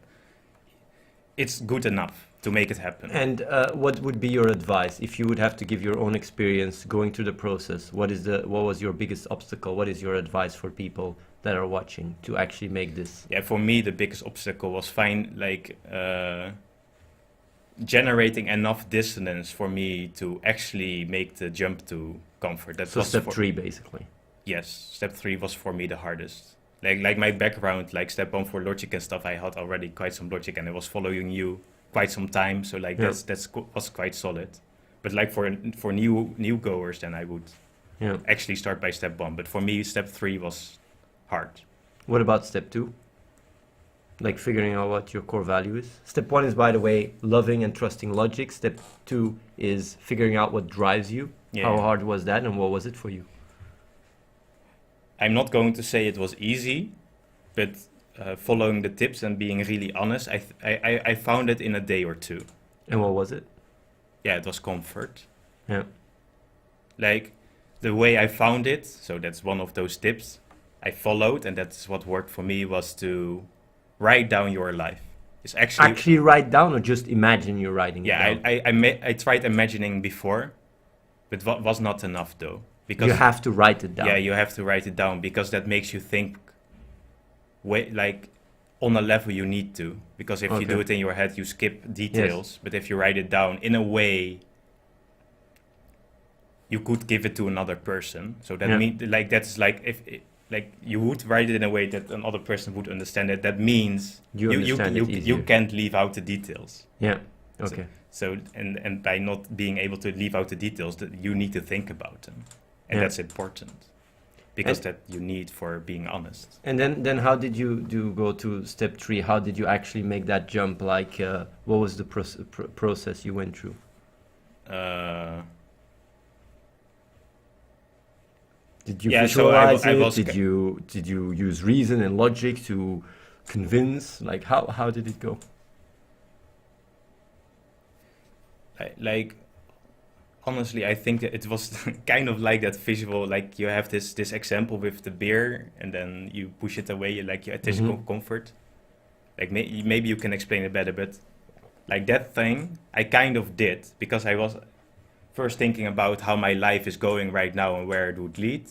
Speaker 2: it's good enough to make it happen.
Speaker 1: And what would be your advice if you would have to give your own experience going through the process? What was your biggest obstacle? What is your advice for people that are watching to actually make this?
Speaker 2: Yeah, for me the biggest obstacle was generating enough dissonance for me to actually make the jump to comfort. That was
Speaker 1: step 3 basically.
Speaker 2: Yes, step 3 was for me the hardest. Like my background, like step 1 for logic and stuff, I had already quite some logic, and I was following you quite some time, so like that's was quite solid. But like for new goers, then I would actually start by step 1. But for me, step 3 was hard.
Speaker 1: What about step 2? Like figuring out what your core value is. Step 1 is, by the way, loving and trusting logic. Step 2 is figuring out what drives you. How hard was that, and what was it for you?
Speaker 2: I'm not going to say it was easy, but following the tips and being really honest, I found it in a day or 2.
Speaker 1: And what was it?
Speaker 2: Yeah, it was comfort.
Speaker 1: Yeah.
Speaker 2: Like the way I found it, so that's one of those tips I followed, and that's what worked for me, was to write down your life. It's actually
Speaker 1: write down, or just imagine you're writing it down?
Speaker 2: I tried imagining before, but was not enough though. because
Speaker 1: You have to write it down.
Speaker 2: yeah, you have to write it down because that makes you think way like on a level you need to. Because if you do
Speaker 1: Okay.
Speaker 2: it in your head, you skip details. But if you write it down in a way, you could give it to another person. So that
Speaker 1: Yeah.
Speaker 2: means like that's like if like you would write it in a way that another person would understand it. That means
Speaker 1: You understand it easier.
Speaker 2: you can't leave out the details.
Speaker 1: Yeah.
Speaker 2: So,
Speaker 1: Okay.
Speaker 2: so and by not being able to leave out the details, that you need to think about them, and
Speaker 1: Yeah.
Speaker 2: that's important because
Speaker 1: And-
Speaker 2: that you need for being honest.
Speaker 1: And then how did you go to step 3? How did you actually make that jump? Like, what was the process you went through?
Speaker 2: Uh,
Speaker 1: Did you
Speaker 2: Yeah, so I
Speaker 1: visualize it?
Speaker 2: was
Speaker 1: Did you use reason and logic to convince? Like, how did it go?
Speaker 2: like honestly, I think that it was kind of like that visual. Like you have this example with the beer, and then you push it away, like it is comfort. Like maybe you can explain it better, but like that thing, I kind of did because I was first thinking about how my life is going right now and where it would lead.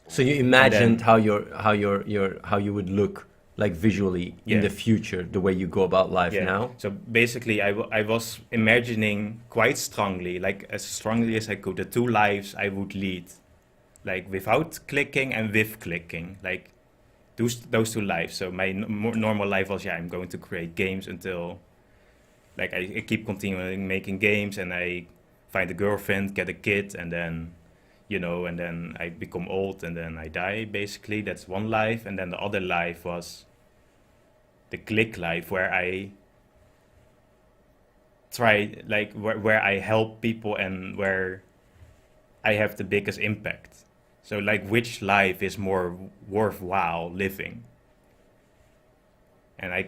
Speaker 1: So you imagined how you would look like visually in
Speaker 2: Yeah.
Speaker 1: the future, the way you go about life now.
Speaker 2: So basically, I was imagining quite strongly, like as strongly as I could, the two lives I would lead, like without clicking and with clicking, like those two lives. So my normal life was, I'm going to create games until, like I keep continuing making games, and I find a girlfriend, get a kid, and then, and then I become old, and then I die. Basically, that's one life, and then the other life was the click life, where I try, like where I help people and where I have the biggest impact. So like which life is more worthwhile living? And I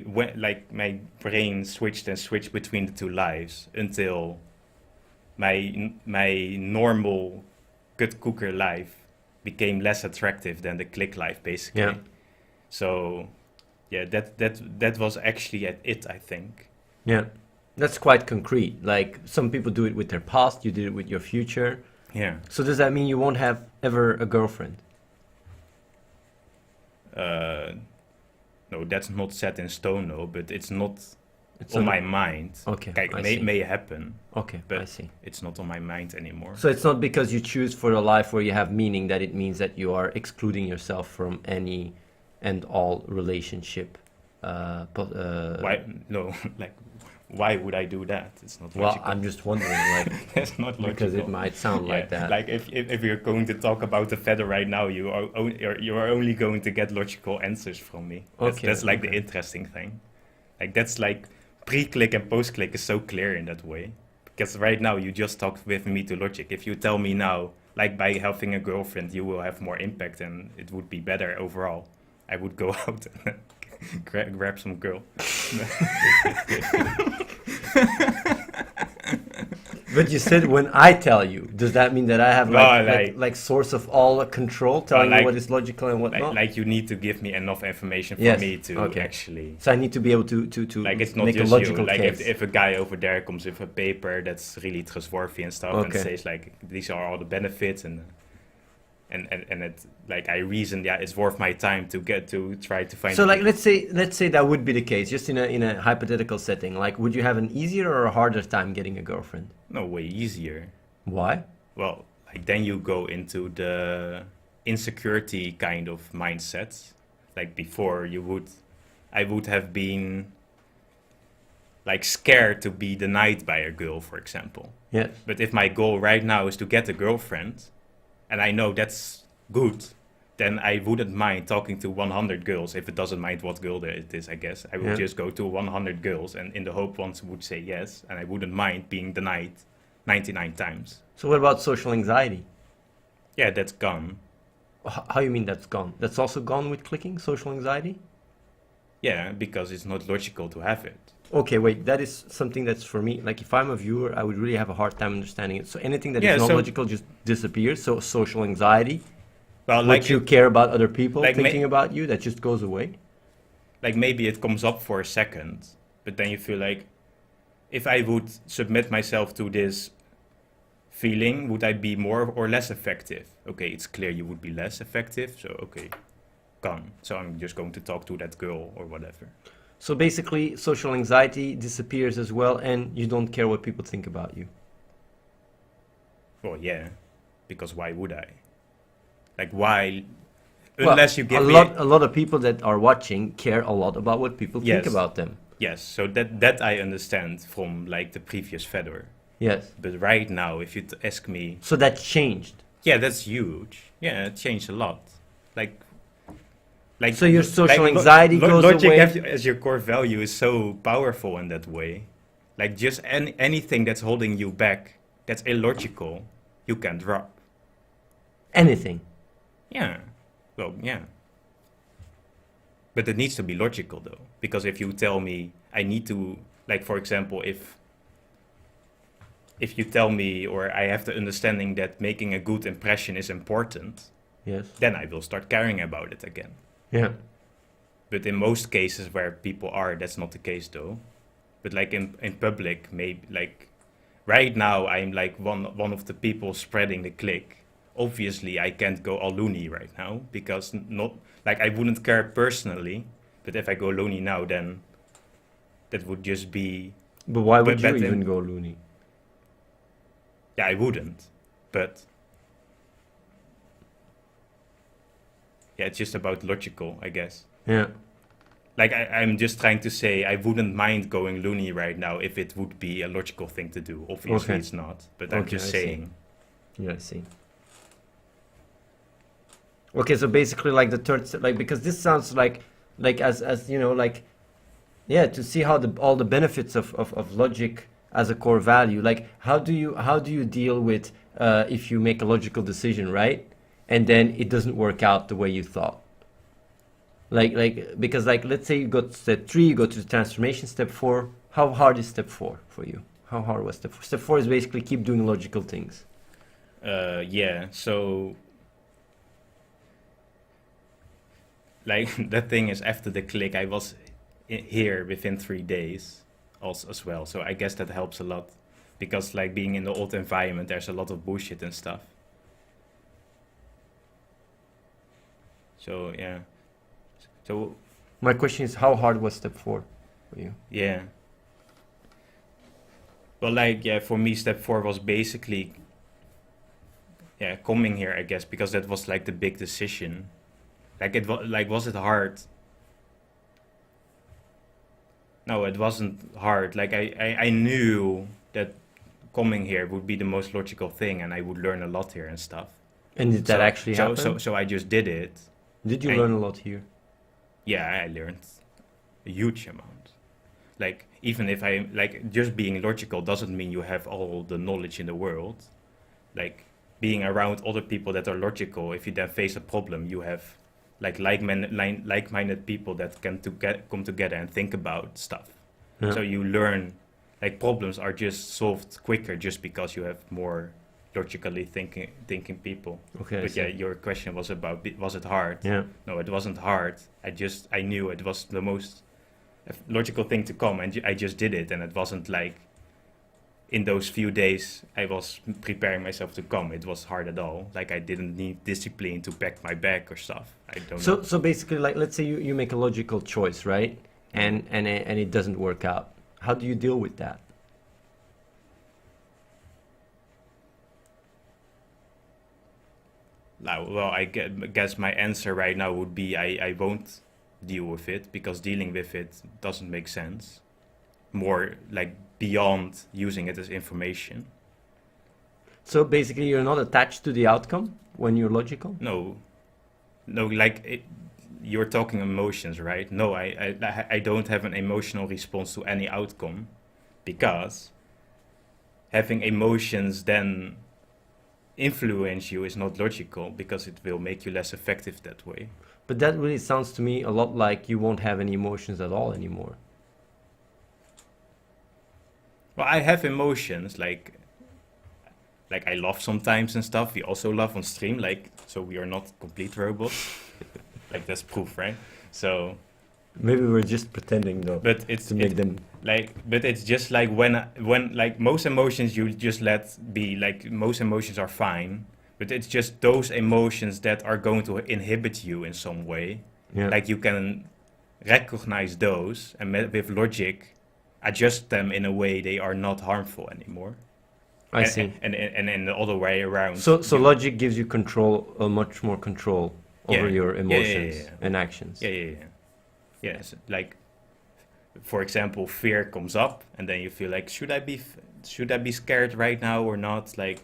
Speaker 2: went, like my brain switched between the two lives until my normal good cooker life became less attractive than the click life, basically.
Speaker 1: Yeah.
Speaker 2: So, yeah, that was actually it, I think.
Speaker 1: Yeah, that's quite concrete. Like some people do it with their past, you did it with your future.
Speaker 2: Yeah.
Speaker 1: So does that mean you won't have ever a girlfriend?
Speaker 2: No, that's not set in stone, no, but it's not
Speaker 1: It's
Speaker 2: on
Speaker 1: not-
Speaker 2: my mind.
Speaker 1: Okay,
Speaker 2: Kijk,
Speaker 1: I
Speaker 2: may
Speaker 1: see.
Speaker 2: may happen,
Speaker 1: Okay, I
Speaker 2: but
Speaker 1: see.
Speaker 2: it's not on my mind anymore.
Speaker 1: So it's not because you choose for a life where you have meaning that it means that you are excluding yourself from any and all relationship.
Speaker 2: Why? No, like, why would I do that? It's not
Speaker 1: Well,
Speaker 2: logical.
Speaker 1: I'm just wondering, like,
Speaker 2: It's not logical.
Speaker 1: because it might sound like that.
Speaker 2: Like if you're going to talk about the Fedor right now, you are only going to get logical answers from me. That's like the interesting thing. Like that's like pre-click and post-click is so clear in that way. Because right now you just talk with me to logic. If you tell me now, like by having a girlfriend, you will have more impact and it would be better overall, I would go out and grab some girl.
Speaker 1: But you said when I tell you, does that mean that I have
Speaker 2: No,
Speaker 1: like source of all control, telling
Speaker 2: like-
Speaker 1: you what is logical and what not?
Speaker 2: Like you need to give me enough information for
Speaker 1: Yes,
Speaker 2: me to
Speaker 1: okay.
Speaker 2: actually.
Speaker 1: So I need to be able to
Speaker 2: Like it's not
Speaker 1: make a
Speaker 2: just
Speaker 1: logical
Speaker 2: you. Like
Speaker 1: case.
Speaker 2: if a guy over there comes with a paper that's really trustworthy and stuff and
Speaker 1: Okay.
Speaker 2: says like these are all the benefits and it, like I reason, it's worth my time to get to try to find.
Speaker 1: So like let's say that would be the case, just in a hypothetical setting. Like, would you have an easier or a harder time getting a girlfriend?
Speaker 2: No, way easier.
Speaker 1: Why?
Speaker 2: Well, like then you go into the insecurity kind of mindset. Like before, I would have been like scared to be denied by a girl, for example.
Speaker 1: Yes.
Speaker 2: But if my goal right now is to get a girlfriend, and I know that's good, then I wouldn't mind talking to 100 girls if it doesn't mind what girl it is, I guess. I would
Speaker 1: Yeah.
Speaker 2: just go to 100 girls and in the hope one would say yes, and I wouldn't mind being denied 99 times.
Speaker 1: So what about social anxiety?
Speaker 2: Yeah, that's gone.
Speaker 1: How you mean that's gone? That's also gone with clicking, social anxiety?
Speaker 2: Yeah, because it's not logical to have it.
Speaker 1: Okay, wait, that is something that's for me. Like if I'm a viewer, I would really have a hard time understanding it. So anything that is
Speaker 2: Yeah,
Speaker 1: not
Speaker 2: so-
Speaker 1: logical just disappears. So social anxiety,
Speaker 2: Well,
Speaker 1: would
Speaker 2: like
Speaker 1: you care about other people
Speaker 2: like
Speaker 1: thinking about you, that just goes away?
Speaker 2: like maybe it comes up for a second, but then you feel like if I would submit myself to this feeling, would I be more or less effective? Okay, it's clear you would be less effective, so okay, gone. So I'm just going to talk to that girl or whatever.
Speaker 1: So basically, social anxiety disappears as well, and you don't care what people think about you.
Speaker 2: Well, yeah, because why would I? Like, why?
Speaker 1: Well,
Speaker 2: Unless you give me
Speaker 1: a lot of people that are watching care a lot about what people think
Speaker 2: Yes.
Speaker 1: about them.
Speaker 2: Yes, so that I understand from like the previous Fedor.
Speaker 1: Yes.
Speaker 2: But right now, if you ask me,
Speaker 1: So that changed.
Speaker 2: yeah, that's huge. Yeah, it changed a lot. Like
Speaker 1: So your social
Speaker 2: like
Speaker 1: anxiety goes
Speaker 2: logic
Speaker 1: away.
Speaker 2: as your core value is so powerful in that way. Like just anything that's holding you back, that's illogical, you can drop.
Speaker 1: Anything.
Speaker 2: Yeah. Well, yeah. But it needs to be logical though, because if you tell me I need to, like for example, if you tell me or I have the understanding that making a good impression is important,
Speaker 1: Yes.
Speaker 2: then I will start caring about it again.
Speaker 1: Yeah.
Speaker 2: But in most cases where people are, that's not the case though. But like in public, maybe like right now I'm like one of the people spreading the click. Obviously I can't go all loony right now because not like I wouldn't care personally, but if I go loony now then that would just be
Speaker 1: But why would
Speaker 2: But
Speaker 1: you
Speaker 2: then-
Speaker 1: even go loony?
Speaker 2: yeah, I wouldn't. But yeah, it's just about logical, I guess.
Speaker 1: Yeah.
Speaker 2: Like I'm just trying to say I wouldn't mind going loony right now if it would be a logical thing to do. Obviously
Speaker 1: Okay.
Speaker 2: it's not, but I'm
Speaker 1: Okay,
Speaker 2: just
Speaker 1: I see.
Speaker 2: saying.
Speaker 1: Yeah, I see. Okay, so basically, like the third step, like because this sounds like as you know, like yeah, to see how the all the benefits of logic as a core value. Like how do you deal with if you make a logical decision, right, and then it doesn't work out the way you thought. Like because like let's say you got to step 3, you go to the transformation. Step 4. How hard is step 4 for you? How hard was step 4? Step 4 is basically keep doing logical things.
Speaker 2: Yeah, so like the thing is after the click I was here within 3 days also as well. So I guess that helps a lot because like being in the old environment there's a lot of bullshit and stuff. So yeah. So
Speaker 1: My question is, how hard was step 4 for you?
Speaker 2: yeah. Well, like, yeah, for me, step 4 was basically, yeah, coming here, I guess, because that was like the big decision. Like, was it hard? No, it wasn't hard. Like, I knew that coming here would be the most logical thing and I would learn a lot here and stuff.
Speaker 1: And did that actually happen?
Speaker 2: So I just did it.
Speaker 1: Did you
Speaker 2: I-
Speaker 1: learn a lot here?
Speaker 2: Yeah, I learned a huge amount. Like, even if I, like, just being logical doesn't mean you have all the knowledge in the world. Like, being around other people that are logical, if you then face a problem, you have, like, like-minded people that can come together and think about stuff.
Speaker 1: Yeah.
Speaker 2: So you learn, like, problems are just solved quicker just because you have more logically thinking people.
Speaker 1: Okay, I
Speaker 2: But
Speaker 1: see.
Speaker 2: yeah, your question was about, was it hard?
Speaker 1: Yeah.
Speaker 2: No, it wasn't hard. I knew it was the most logical thing to come, and I just did it. And it wasn't like in those few days I was preparing myself to come. It was hard at all. Like I didn't need discipline to pack my bag or stuff. I don't know.
Speaker 1: So basically, like, let's say you make a logical choice, right? And it doesn't work out. How do you deal with that?
Speaker 2: Now, well, guess my answer right now would be I won't deal with it because dealing with it doesn't make sense. More like beyond using it as information.
Speaker 1: So basically, you're not attached to the outcome when you're logical.
Speaker 2: No, like you're talking emotions, right? No, I don't have an emotional response to any outcome because having emotions then influence you is not logical because it will make you less effective that way.
Speaker 1: But that really sounds to me a lot like you won't have any emotions at all anymore.
Speaker 2: Well, I have emotions like I laugh sometimes and stuff. We also laugh on stream, like, so we are not complete robots. Like that's proof, right? So,
Speaker 1: Maybe we're just pretending though,
Speaker 2: but it's
Speaker 1: to make them
Speaker 2: like, but it's just like when like most emotions you just let be, like most emotions are fine, but it's just those emotions that are going to inhibit you in some way.
Speaker 1: Yeah,
Speaker 2: Like you can recognize those and with logic adjust them in a way they are not harmful anymore.
Speaker 1: I see.
Speaker 2: And in the other way around,
Speaker 1: So logic gives you control, much more control over
Speaker 2: yeah,
Speaker 1: your
Speaker 2: yeah, yeah,
Speaker 1: emotions and actions.
Speaker 2: yeah, yeah, yeah. Yes, like for example, fear comes up, and then you feel like, should I be scared right now or not? Like,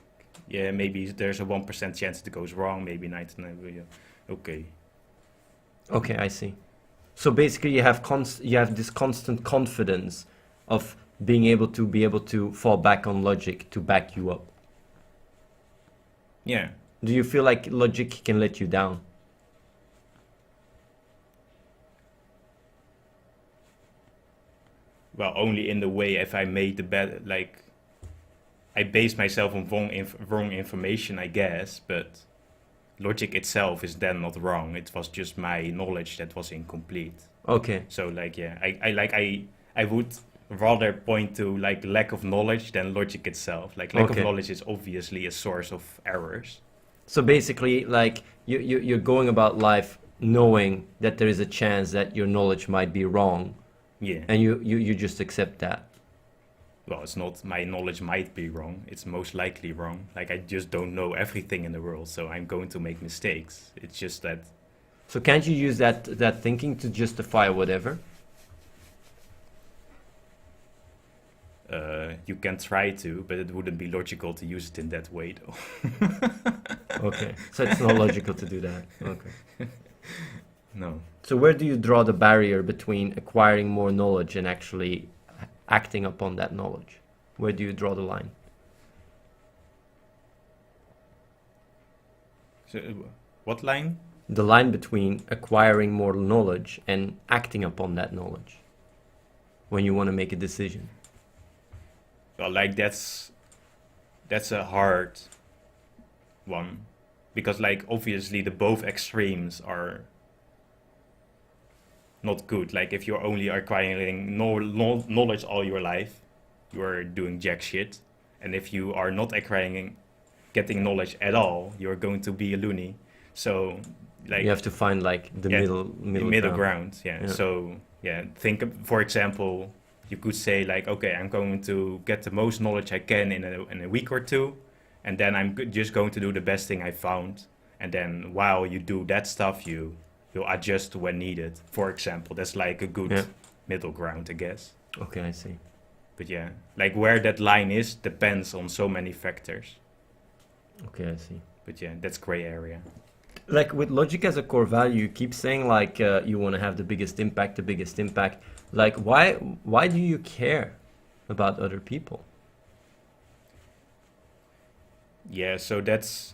Speaker 2: yeah, maybe there's a 1% chance it goes wrong, maybe 99. Yeah. Okay.
Speaker 1: Okay, I see. So basically, you have this constant confidence of being able to fall back on logic to back you up.
Speaker 2: Yeah.
Speaker 1: Do you feel like logic can let you down?
Speaker 2: Well, only in the way if I made the bad, like I base myself on wrong information, I guess, but logic itself is then not wrong. It was just my knowledge that was incomplete.
Speaker 1: Okay,
Speaker 2: So like yeah, I would rather point to like lack of knowledge than logic itself. Like lack of
Speaker 1: okay.
Speaker 2: knowledge is obviously a source of errors.
Speaker 1: So basically, like you're going about life knowing that there is a chance that your knowledge might be wrong,
Speaker 2: Yeah.
Speaker 1: and you just accept that.
Speaker 2: Well, it's not my knowledge might be wrong. It's most likely wrong. Like I just don't know everything in the world, so I'm going to make mistakes. It's just that
Speaker 1: So can't you use that thinking to justify whatever?
Speaker 2: you can try to, but it wouldn't be logical to use it in that way, though.
Speaker 1: Okay, so it's not logical to do that. Okay.
Speaker 2: No.
Speaker 1: So where do you draw the barrier between acquiring more knowledge and actually acting upon that knowledge? Where do you draw the line?
Speaker 2: So, what line?
Speaker 1: The line between acquiring more knowledge and acting upon that knowledge when you want to make a decision.
Speaker 2: Well, like that's a hard one because like obviously the both extremes are not good. Like if you're only acquiring knowledge all your life, you are doing jack shit. And if you are not getting knowledge at all, you're going to be a loony. So like
Speaker 1: You have to find like the
Speaker 2: yeah,
Speaker 1: middle ground.
Speaker 2: ground. Yeah.
Speaker 1: Yeah.
Speaker 2: So yeah, for example, you could say like, okay, I'm going to get the most knowledge I can in a week or two, and then I'm just going to do the best thing I found. And then while you do that stuff, you'll adjust when needed. For example, that's like a good
Speaker 1: Yeah.
Speaker 2: middle ground, I guess.
Speaker 1: Okay, I see.
Speaker 2: But yeah, like where that line is depends on so many factors.
Speaker 1: Okay, I see.
Speaker 2: But yeah, that's gray area.
Speaker 1: Like with logic as a core value, you keep saying like you want to have the biggest impact, the biggest impact. Like why do you care about other people?
Speaker 2: Yeah, so that's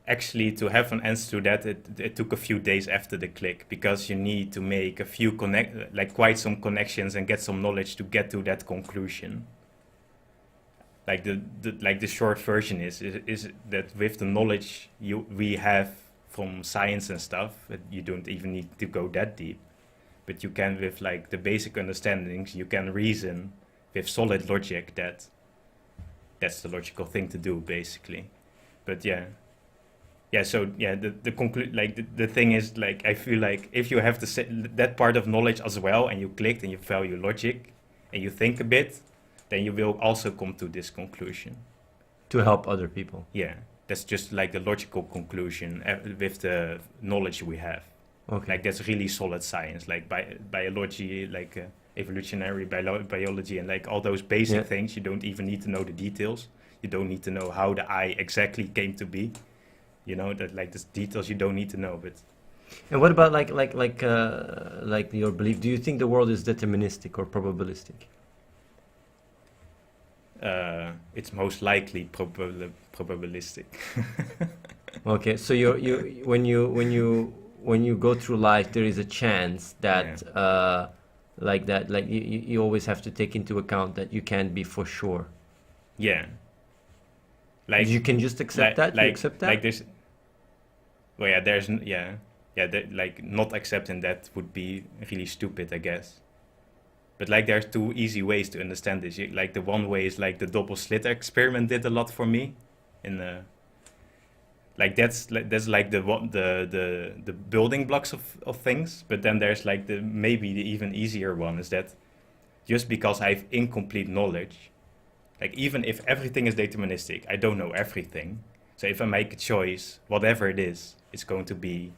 Speaker 2: actually to have an answer to that. It took a few days after the click because you need to make a few quite some connections and get some knowledge to get to that conclusion. Like the short version is that with the knowledge we have from science and stuff, you don't even need to go that deep, but you can with like the basic understandings you can reason with solid logic that's the logical thing to do basically. But yeah, so yeah, the conclude like the thing is like I feel like if you have that part of knowledge as well and you clicked and you value logic and you think a bit, then you will also come to this conclusion.
Speaker 1: To help other people.
Speaker 2: Yeah, that's just like the logical conclusion with the knowledge we have.
Speaker 1: Okay.
Speaker 2: Like that's really solid science, like biology, like evolutionary biology, and like all those basic
Speaker 1: Yeah.
Speaker 2: things. You don't even need to know the details. You don't need to know how the eye exactly came to be. You know that like the details you don't need to know, but
Speaker 1: And what about like your belief? Do you think the world is deterministic or probabilistic?
Speaker 2: it's most likely probabilistic.
Speaker 1: Okay, so you when you go through life, there is a chance that like you always have to take into account that you can't be for sure.
Speaker 2: Yeah, like
Speaker 1: You can just accept that. You accept that.
Speaker 2: Like there's, well, yeah, there's yeah, yeah, like not accepting that would be really stupid, I guess. But like there's two easy ways to understand this. Like the one way is like the double slit experiment did a lot for me. In the like that's like the building blocks of things. But then there's like the maybe the even easier one is that just because I have incomplete knowledge, like even if everything is deterministic, I don't know everything. So if I make a choice, whatever it is, it's going to be.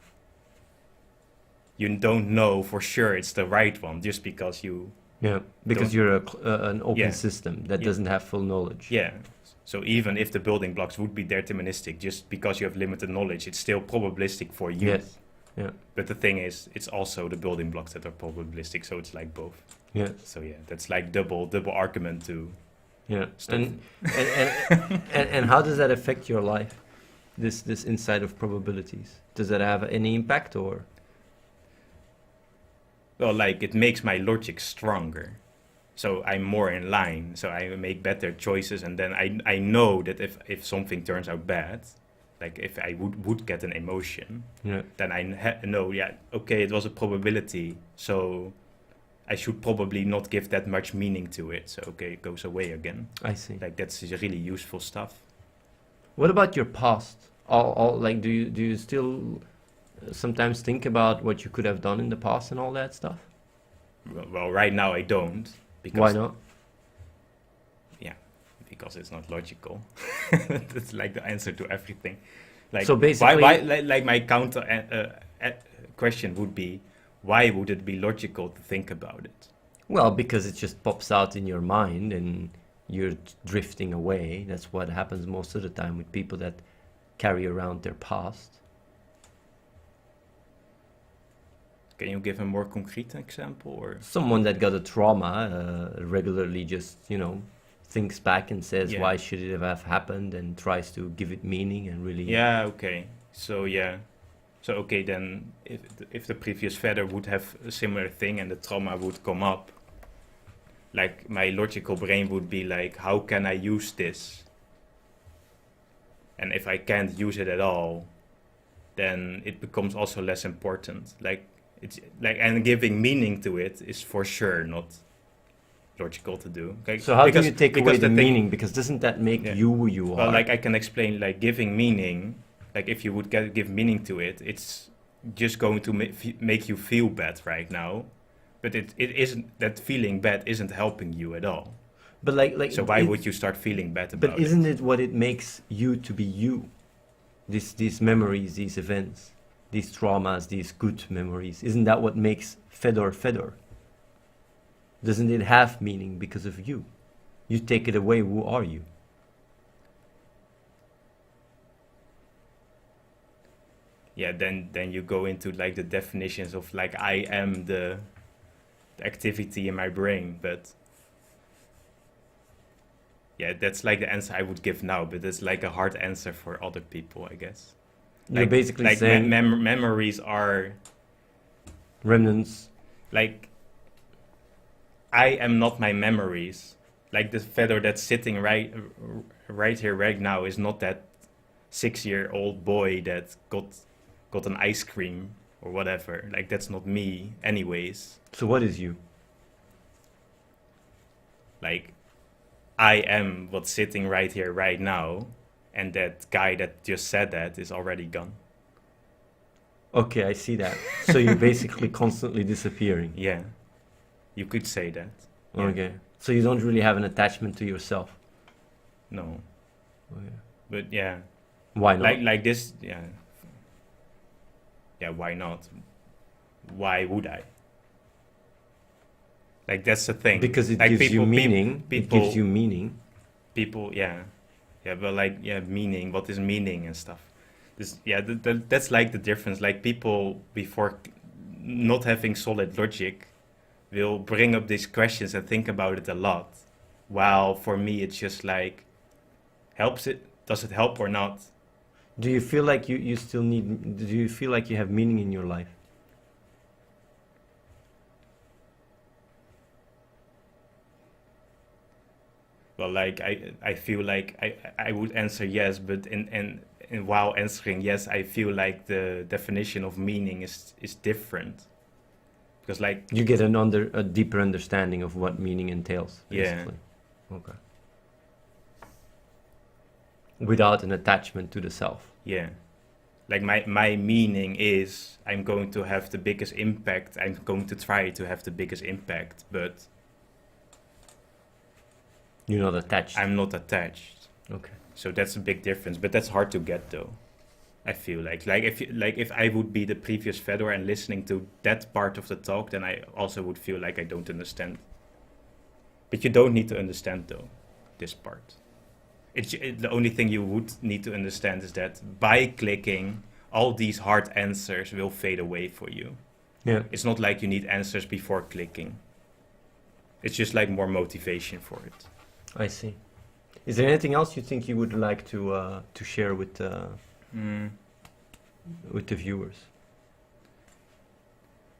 Speaker 2: You don't know for sure it's the right one just because you.
Speaker 1: Yeah, because
Speaker 2: Don't-
Speaker 1: you're an open
Speaker 2: Yeah.
Speaker 1: system that
Speaker 2: Yeah.
Speaker 1: doesn't have full knowledge.
Speaker 2: Yeah. So even if the building blocks would be deterministic, just because you have limited knowledge, it's still probabilistic for you.
Speaker 1: Yes. Yeah.
Speaker 2: But the thing is, it's also the building blocks that are probabilistic, so it's like both.
Speaker 1: Yes.
Speaker 2: So yeah, that's like double argument to.
Speaker 1: Yeah.
Speaker 2: Stuff.
Speaker 1: And how does that affect your life? This insight of probabilities. Does that have any impact or?
Speaker 2: Well, like it makes my logic stronger. So I'm more in line, so I make better choices, and then I know that if something turns out bad, like if I would get an emotion,
Speaker 1: Yeah.
Speaker 2: then I know, yeah, okay, it was a probability, so I should probably not give that much meaning to it. So okay, it goes away again.
Speaker 1: I see.
Speaker 2: Like that's really useful stuff.
Speaker 1: What about your past? All like do you still sometimes think about what you could have done in the past and all that stuff?
Speaker 2: Well, right now I don't because
Speaker 1: Why not?
Speaker 2: because it's not logical. That's like the answer to everything. Like
Speaker 1: So basically-
Speaker 2: why like my counter question would be, why would it be logical to think about it?
Speaker 1: Well, because it just pops out in your mind and you're drifting away. That's what happens most of the time with people that carry around their past.
Speaker 2: Can you give a more concrete example? Or
Speaker 1: Someone that got a trauma regularly just, thinks back and says,
Speaker 2: Yeah.
Speaker 1: why should it have happened, and tries to give it meaning and really.
Speaker 2: yeah, okay. So okay, then if the previous Fedor would have a similar thing and the trauma would come up, like my logical brain would be like, how can I use this? And if I can't use it at all, then it becomes also less important. Like it's like, and giving meaning to it is for sure not logical to do. Okay?
Speaker 1: So how
Speaker 2: Because-
Speaker 1: do you take
Speaker 2: because
Speaker 1: away the
Speaker 2: thing-
Speaker 1: meaning? Because doesn't that make
Speaker 2: Yeah.
Speaker 1: you who you are?
Speaker 2: Well, like I can explain, like giving meaning, like if you would give meaning to it, it's just going to make you feel bad right now, but it isn't. That feeling bad isn't helping you at all.
Speaker 1: But like
Speaker 2: So why
Speaker 1: it-
Speaker 2: would you start feeling bad about
Speaker 1: But isn't it what it makes you to be you? These memories, these events, these traumas, these good memories. Isn't that what makes Fedor Fedor? Doesn't it have meaning because of you? You take it away, who are you?
Speaker 2: Yeah, then you go into like the definitions of like I am the activity in my brain, but yeah, that's like the answer I would give now, but it's like a hard answer for other people, I guess.
Speaker 1: You're basically
Speaker 2: like
Speaker 1: saying
Speaker 2: memories are
Speaker 1: remnants.
Speaker 2: like I am not my memories. Like the Fedor that's sitting right here right now is not that 6-year-old boy that got an ice cream or whatever. Like that's not me anyways.
Speaker 1: So what is you?
Speaker 2: Like I am what's sitting right here right now, and that guy that just said that is already gone.
Speaker 1: Okay, I see that. So you're basically constantly disappearing.
Speaker 2: Yeah, you could say that. Yeah.
Speaker 1: Okay. So you don't really have an attachment to yourself.
Speaker 2: No,
Speaker 1: Okay.
Speaker 2: but yeah,
Speaker 1: Why not?
Speaker 2: like this, yeah. Yeah, why not? Why would I? Like that's the thing.
Speaker 1: Because it
Speaker 2: Like,
Speaker 1: gives you
Speaker 2: people-
Speaker 1: meaning.
Speaker 2: people-
Speaker 1: It gives you meaning.
Speaker 2: People, yeah, but like, yeah, meaning. What is meaning and stuff? This, yeah, that's like the difference. Like people before not having solid logic will bring up these questions and think about it a lot. While for me, it's just like, helps it? Does it help or not?
Speaker 1: Do you feel like you still need, do you feel like you have meaning in your life?
Speaker 2: Well, like I feel like I would answer yes, but in and while answering yes, I feel like the definition of meaning is different. Because like,
Speaker 1: You get a deeper understanding of what meaning entails,
Speaker 2: yeah,
Speaker 1: basically. Okay. Without an attachment to the self.
Speaker 2: yeah. Like my meaning is I'm going to have the biggest impact. I'm going to try to have the biggest impact, but
Speaker 1: You're not attached.
Speaker 2: I'm not attached.
Speaker 1: Okay.
Speaker 2: So that's a big difference, but that's hard to get though. I feel like if I would be the previous Fedor and listening to that part of the talk, then I also would feel like I don't understand. But you don't need to understand though, this part. The only thing you would need to understand is that by clicking, all these hard answers will fade away for you.
Speaker 1: Yeah.
Speaker 2: It's not like you need answers before clicking. It's just like more motivation for it.
Speaker 1: I see. Is there anything else you think you would like to share with the viewers?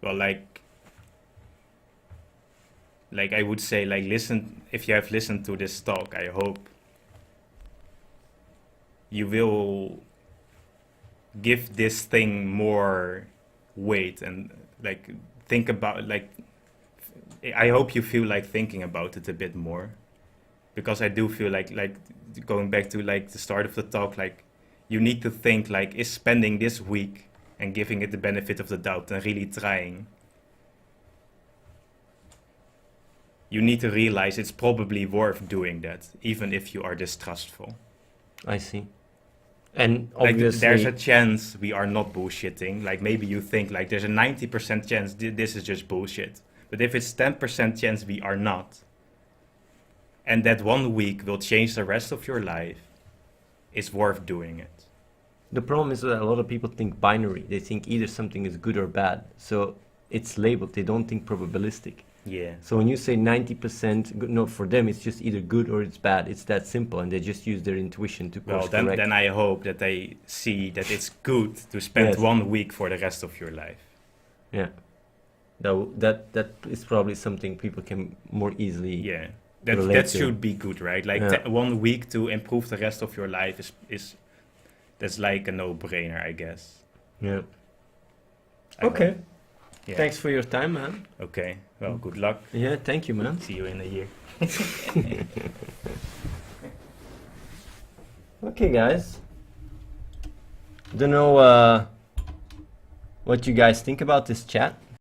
Speaker 2: Well, like I would say, like listen. If you have listened to this talk, I hope you will give this thing more weight and like think about like. I hope you feel like thinking about it a bit more, because I do feel like going back to like the start of the talk, like you need to think like, is spending this week and giving it the benefit of the doubt and really trying. You need to realize it's probably worth doing that, even if you are distrustful.
Speaker 1: I see. And
Speaker 2: Like
Speaker 1: obviously,
Speaker 2: there's a chance we are not bullshitting. Like maybe you think like there's a 90% chance this is just bullshit. But if it's 10% chance we are not, and that 1 week will change the rest of your life, it's worth doing it.
Speaker 1: the problem is that a lot of people think binary. They think either something is good or bad. So it's labeled. They don't think probabilistic.
Speaker 2: Yeah.
Speaker 1: So when you say 90%, no, for them it's just either good or it's bad. It's that simple, and they just use their intuition to
Speaker 2: Well,
Speaker 1: course correct.
Speaker 2: then I hope that they see that it's good to spend
Speaker 1: Yes.
Speaker 2: 1 week for the rest of your life.
Speaker 1: Yeah, that is probably something people can more easily.
Speaker 2: Yeah.
Speaker 1: Relate
Speaker 2: That
Speaker 1: to.
Speaker 2: should be good, right? Like
Speaker 1: Yeah.
Speaker 2: 1 week to improve the rest of your life is that's like a no-brainer, I guess.
Speaker 1: Yeah.
Speaker 2: I
Speaker 1: Okay.
Speaker 2: hope. Yeah.
Speaker 1: Thanks for your time, man.
Speaker 2: Okay. Well, good luck.
Speaker 1: Yeah, thank you, man.
Speaker 2: See you in a year.
Speaker 1: Okay, guys. Don't know what you guys think about this chat.